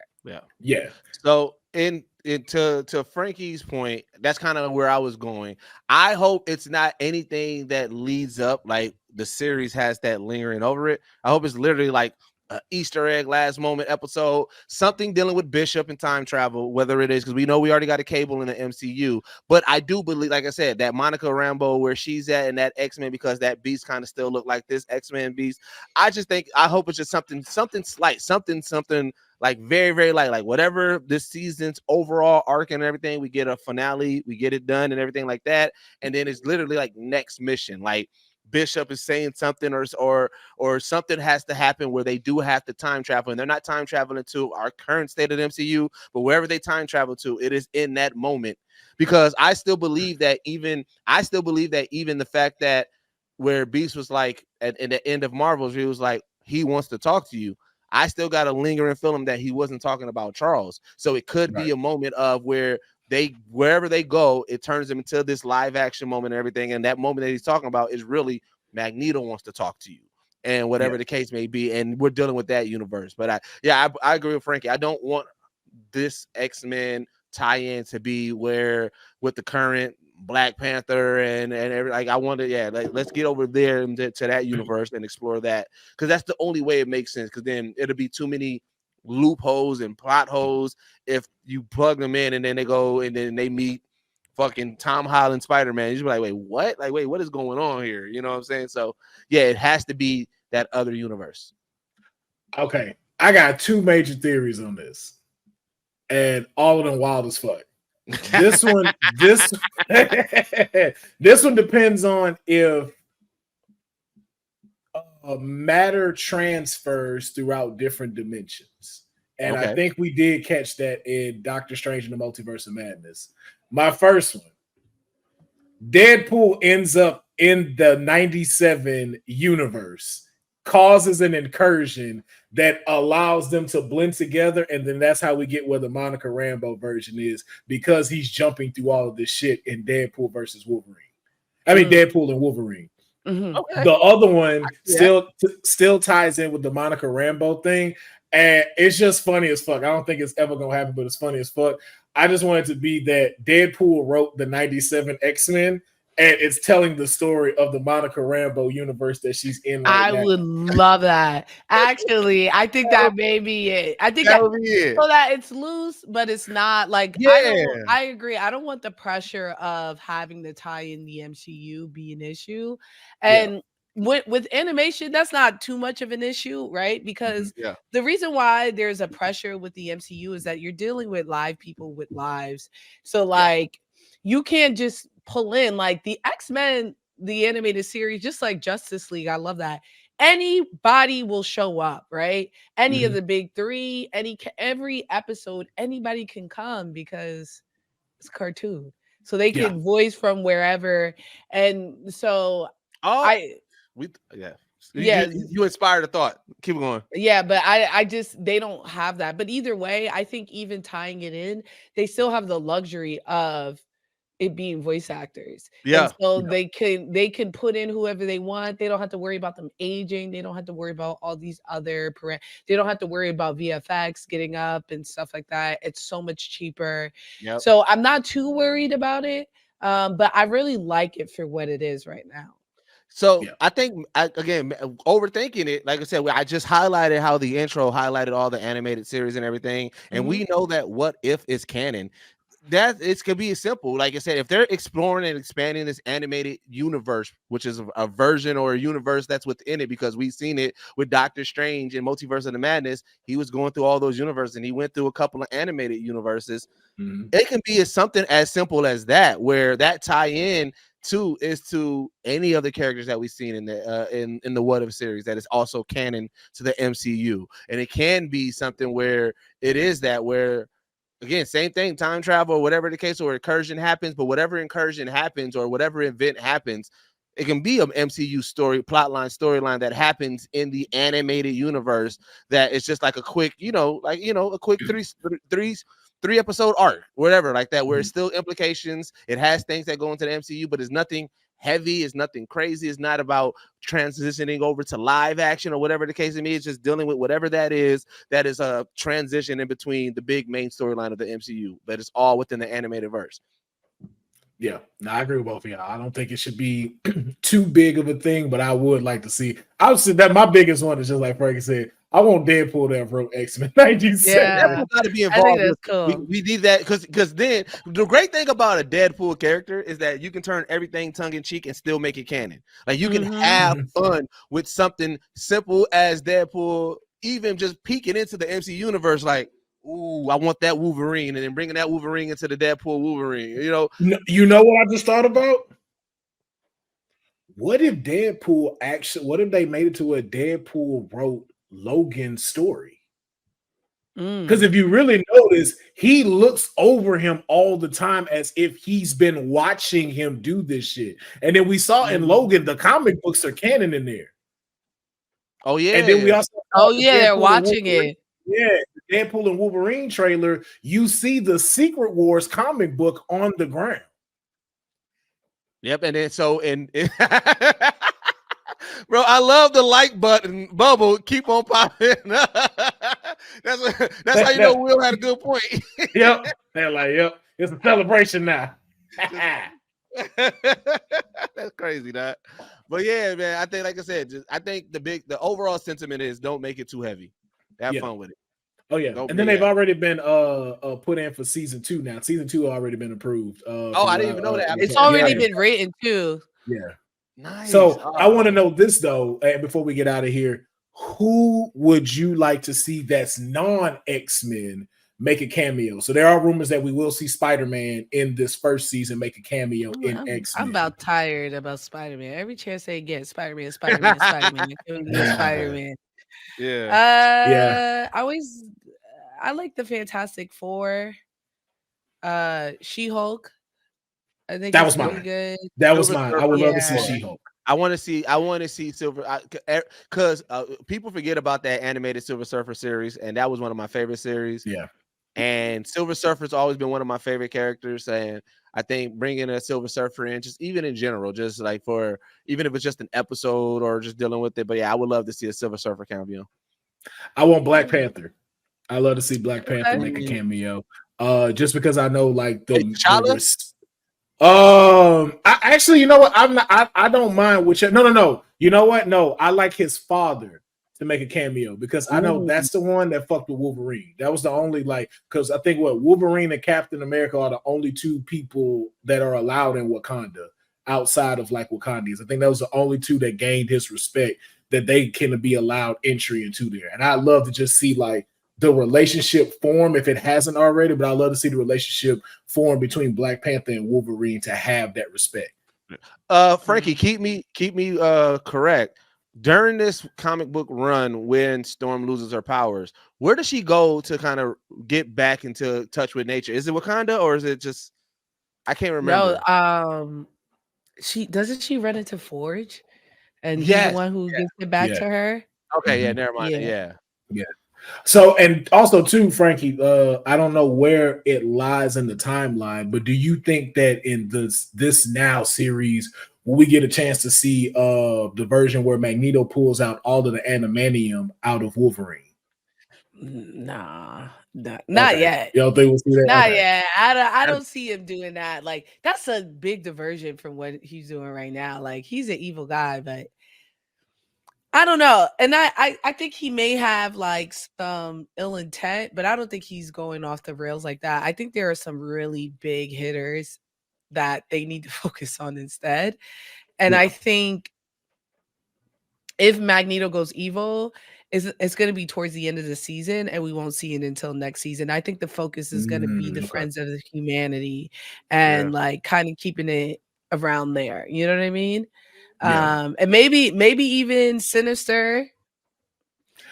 Yeah. So to Frankie's point, that's kind of where I was going. I hope it's not anything that leads up, like the series has that lingering over it. I hope it's literally like an Easter egg last moment episode, something dealing with Bishop and time travel, whether it is, because we know we already got a Cable in the MCU. But I do believe, like I said, that Monica Rambeau, where she's at, and that X-Men, because that Beast kind of still look like this X-Men Beast. I hope it's just something slight, something like very, very light, like whatever this season's overall arc and everything, we get a finale, we get it done and everything like that. And then it's literally like next mission, like Bishop is saying something or something has to happen where they do have to time travel, and they're not time traveling to our current state of the MCU, but wherever they time travel to, it is in that moment. Because I still believe that even the fact that where Beast was like at the end of Marvels, he was like, he wants to talk to you. I still got a lingering feeling that he wasn't talking about Charles. So it could be a moment of where wherever they go, it turns them into this live action moment and everything. And that moment that he's talking about is really Magneto wants to talk to you and whatever the case may be. And we're dealing with that universe. But I agree with Frankie. I don't want this X-Men tie-in to be where with the current Black Panther and every, like I want to like let's get over there to that universe and explore that, because that's the only way it makes sense, because then it'll be too many loopholes and plot holes if you plug them in and then they go and then they meet fucking Tom Holland Spider-Man. You just be like, wait, what is going on here? You know what I'm saying? So yeah, it has to be that other universe. Okay, I got two major theories on this, and all of them wild as fuck. This one depends on if matter transfers throughout different dimensions. And I think we did catch that in Doctor Strange in the Multiverse of Madness. My first one, Deadpool ends up in the 97 universe, causes an incursion that allows them to blend together, and then that's how we get where the Monica Rambeau version is, because he's jumping through all of this shit in Deadpool versus Wolverine. I mean, Deadpool and Wolverine. The other one still ties in with the Monica Rambeau thing, and it's just funny as fuck. I don't think it's ever gonna happen, but it's funny as fuck. I just want it to be that Deadpool wrote the 97 X-Men, and it's telling the story of the Monica Rambeau universe that she's in right now. I would love that. Actually, I think that may be it. I think that would be it. So that it's loose, but it's not like I agree. I don't want the pressure of having to tie in the MCU be an issue. And with animation, that's not too much of an issue, right? Because the reason why there's a pressure with the MCU is that you're dealing with live people with lives. So like you can't just pull in like the X-Men, the animated series, just like Justice League. I love that. Anybody will show up, right? Any of the big three, every episode, anybody can come because it's a cartoon. So they can voice from wherever. And so you inspired a thought. Keep going. Yeah, but I just, they don't have that. But either way, I think even tying it in, they still have the luxury of it being voice actors. And so they can put in whoever they want. They don't have to worry about them aging. They don't have to worry about all these other they don't have to worry about VFX getting up and stuff like that. It's so much cheaper. So I'm not too worried about it. But I really like it for what it is right now. So I think, again, overthinking it, like I said, I just highlighted how the intro highlighted all the animated series and everything. And we know that What If is canon. That it could be simple. Like I said, if they're exploring and expanding this animated universe, which is a version or a universe that's within it, because we've seen it with Doctor Strange and Multiverse of the Madness. He was going through all those universes and he went through a couple of animated universes. It can be something as simple as that, where that tie in Two is to any other characters that we've seen in the in the What If series that is also canon to the MCU, and it can be something where it is that where. Again, same thing, time travel or whatever the case, or incursion happens, but whatever incursion happens or whatever event happens, it can be an MCU storyline that happens in the animated universe that it's just like a quick, a quick three episode arc, whatever, like that, where it's still implications. It has things that go into the MCU, but it's nothing heavy, it's nothing crazy. It's not about transitioning over to live action or whatever the case may be. It's just dealing with whatever that is a transition in between the big main storyline of the MCU, but it's all within the animated verse. Yeah, no, I agree with both of y'all. I don't think it should be too big of a thing, but I would like to see. I would say that my biggest one is just like Frankie said. I want Deadpool to have wrote X-Men 97. Yeah, Deadpool got to be involved. I think that's cool. We need that because then the great thing about a Deadpool character is that you can turn everything tongue in cheek and still make it canon. Like you can have fun with something simple as Deadpool, even just peeking into the MC universe. Like, ooh, I want that Wolverine, and then bringing that Wolverine into the Deadpool Wolverine. You know what I just thought about? What if Deadpool what if they made it to a Deadpool wrote Logan's story? Because if you really notice, he looks over him all the time as if he's been watching him do this shit. And then we saw in Logan, the comic books are canon in there. Oh, yeah. And then we also they're watching it. Yeah, the Deadpool and Wolverine trailer, you see the Secret Wars comic book on the ground. Yep, and then bro, I love the like button bubble. Keep on popping. That's how you know Will had a good point. Yep, they're like, yep, it's a celebration now. That's crazy, that. But yeah, man, I think, like I said, I think the overall sentiment is don't make it too heavy. Have fun with it. Oh yeah, and then they've already been put in for season 2 now. Season 2 already been approved. I didn't even know that. It's already been written too. Yeah. Nice. So I want to know this though, before we get out of here, who would you like to see that's non-X-Men make a cameo? So there are rumors that we will see Spider-Man in this first season make a cameo in X-Men. I'm about tired about Spider-Man. Every chance they get, Spider-Man. Spider-Man. Yeah. I like the Fantastic Four. She-Hulk. I think that was mine. Good. That was mine. I would love to see She-Hulk. I want to see Silver, because people forget about that animated Silver Surfer series, and that was one of my favorite series. Yeah. And Silver Surfer's always been one of my favorite characters, and I think bringing a Silver Surfer in, just even in general, just like even if it's just an episode or just dealing with it. But yeah, I would love to see a Silver Surfer cameo. I want Black Panther. I love to see Black Panther make a cameo. Just because I know like I actually, you know what? I don't mind which. No. You know what? No, I like his father to make a cameo because I know that's the one that fucked with Wolverine. That was the only because I think Wolverine and Captain America are the only two people that are allowed in Wakanda outside of Wakandans. I think that was the only two that gained his respect that they can be allowed entry into there. And I love to just see the relationship form if it hasn't already, but I love to see the relationship form between Black Panther and Wolverine to have that respect. Frankie, keep me correct. During this comic book run, when Storm loses her powers, where does she go to kind of get back into touch with nature? Is it Wakanda or is it just I can't remember? No, she run into Forge, and he's the one who gets it back to her. Okay, yeah, never mind. Yeah. So, and also too, Frankie, I don't know where it lies in the timeline, but do you think that in this now series, will we get a chance to see the version where Magneto pulls out all of the adamantium out of Wolverine? Nah, not yet. You don't think we'll see that? Not yet. I don't see him doing that. That's a big diversion from what he's doing right now. He's an evil guy, but I don't know. And I think he may have some ill intent, but I don't think he's going off the rails like that. I think there are some really big hitters that they need to focus on instead. And I think if Magneto goes evil, it's going to be towards the end of the season, and we won't see it until next season. I think the focus is going to be the Friends of the Humanity and kind of keeping it around there. You know what I mean? Yeah. And maybe even Sinister.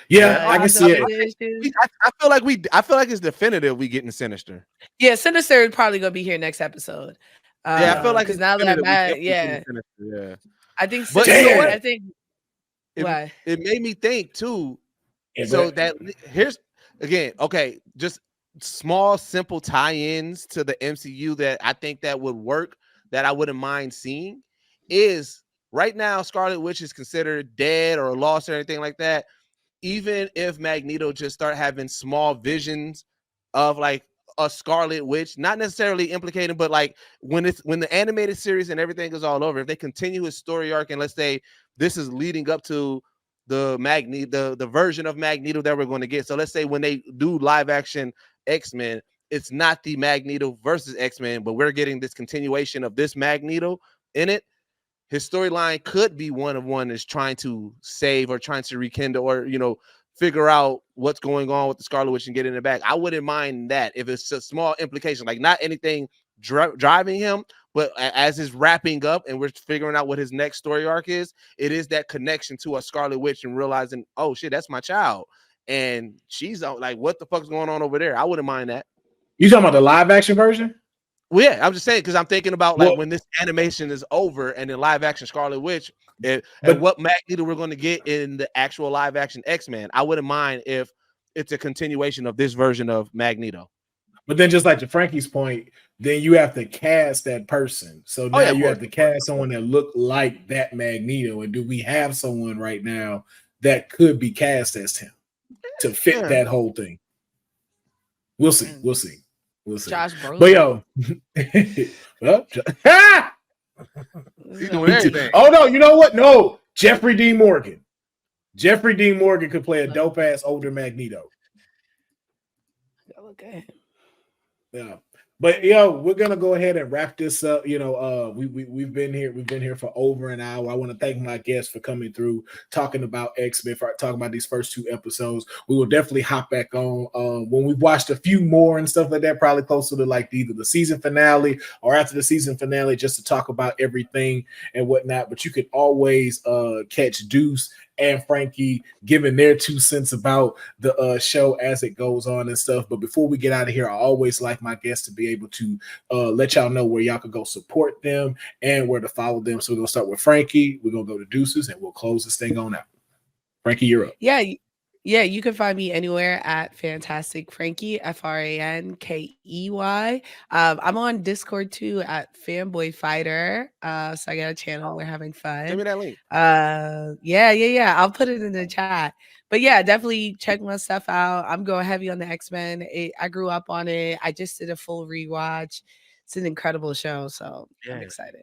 Yeah, I can see it. I feel like it's definitive we getting Sinister. Yeah, Sinister is probably gonna be here next episode. I feel like because now that I think Sinister, I think it made me think too. So that here's again, okay, just small, simple tie-ins to the MCU that I think that would work, that I wouldn't mind seeing, is right now Scarlet Witch is considered dead or lost or anything like that. Even if Magneto just start having small visions of like a Scarlet Witch, not necessarily implicating, but like when the animated series and everything is all over, if they continue his story arc and let's say this is leading up to the Magneto, the version of Magneto that we're going to get. So let's say when they do live action X-Men, it's not the Magneto versus X-Men, but we're getting this continuation of this Magneto in it. His storyline could be one is trying to save or trying to rekindle or, figure out what's going on with the Scarlet Witch and get in it back. I wouldn't mind that if it's a small implication, like not anything driving him, but as it's wrapping up and we're figuring out what his next story arc is, it is that connection to a Scarlet Witch and realizing, oh shit, that's my child. And she's like, what the fuck's going on over there? I wouldn't mind that. You talking about the live action version? Well, yeah, I'm just saying because I'm thinking about like when this animation is over and then live action Scarlet Witch and what Magneto we're going to get in the actual live action X-Men. I wouldn't mind if it's a continuation of this version of Magneto. But then just like to Frankie's point, then you have to cast that person. So now you have to cast someone that looked like that Magneto. And do we have someone right now that could be cast as him to fit that whole thing? We'll see. We'll see. We'll see. Josh Brolin. But he's doing everything. Oh no, you know what? No, Jeffrey Dean Morgan. Jeffrey Dean Morgan could play a dope ass older Magneto. Okay. Yeah. But we're gonna go ahead and wrap this up. We've been here for over an hour. I want to thank my guests for coming through, talking about X-Men, talking about these first 2 episodes. We will definitely hop back on when we've watched a few more and stuff like that, probably closer to like either the season finale or after the season finale, just to talk about everything and whatnot. But you can always catch Deuce and Frankey giving their 2 cents about the show as it goes on and stuff. But before we get out of here, I always like my guests to be able to let y'all know where y'all can go support them and where to follow them. So we're going to start with Frankey. We're going to go to Deuces and we'll close this thing on out. Frankey, you're up. Yeah, you can find me anywhere at Fantastic Frankey, FRANKEY. I'm on Discord too at Fanboy Fighter. So I got a channel. We're having fun. Give me that link. Yeah. I'll put it in the chat. But yeah, definitely check my stuff out. I'm going heavy on the X-Men. I grew up on it. I just did a full rewatch. It's an incredible show. So I'm excited.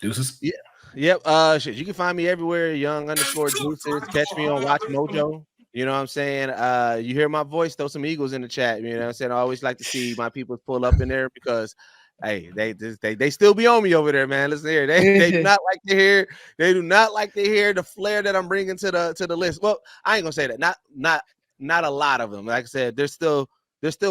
Deuces? Yeah. Yep. Shit. You can find me everywhere. Young_Deuces. Catch me on Watch Mojo. You know what I'm saying? You hear my voice, throw some eagles in the chat. You know what I'm saying? I always like to see my people pull up in there because hey, they still be on me over there, man. Listen here. They do not like to hear. They do not like to hear the flair that I'm bringing to the list. Well, I ain't gonna say that. Not a lot of them. Like I said, there's still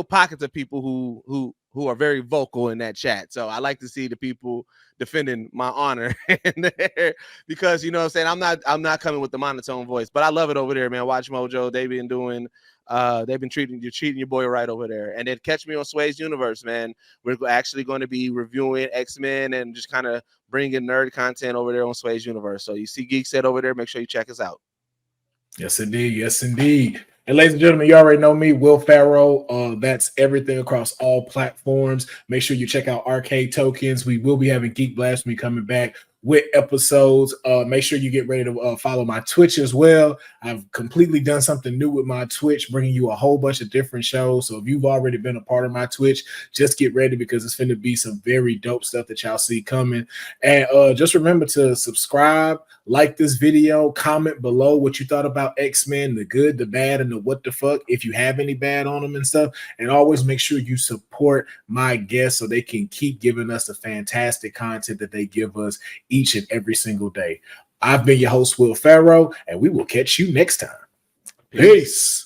pockets of people who are very vocal in that chat. So I like to see the people defending my honor in there because you know what I'm saying, I'm not coming with the monotone voice, but I love it over there, man. Watch Mojo. They've been treating your boy right over there. And then catch me on Sway's Universe, man. We're actually going to be reviewing X-Men and just kind of bringing nerd content over there on Sway's Universe. So you see Geek Set over there, make sure you check us out. Yes, indeed. Yes, indeed. And ladies and gentlemen, you already know me, Will Pharaoh. That's everything across all platforms. Make sure you check out Arcade Tokens. We will be having Geek Blasphemy coming back with episodes. Make sure you get ready to follow my Twitch as well. I've completely done something new with my Twitch, bringing you a whole bunch of different shows. So if you've already been a part of my Twitch, just get ready because it's going to be some very dope stuff that y'all see coming. And just remember to subscribe, like this video, comment below what you thought about X-Men, the good, the bad, and the what the fuck, if you have any bad on them and stuff. And always make sure you support my guests so they can keep giving us the fantastic content that they give us each and every single day. I've been your host, Will Pharaoh, and we will catch you next time. Peace.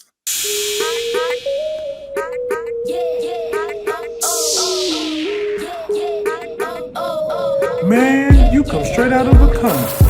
out of the country.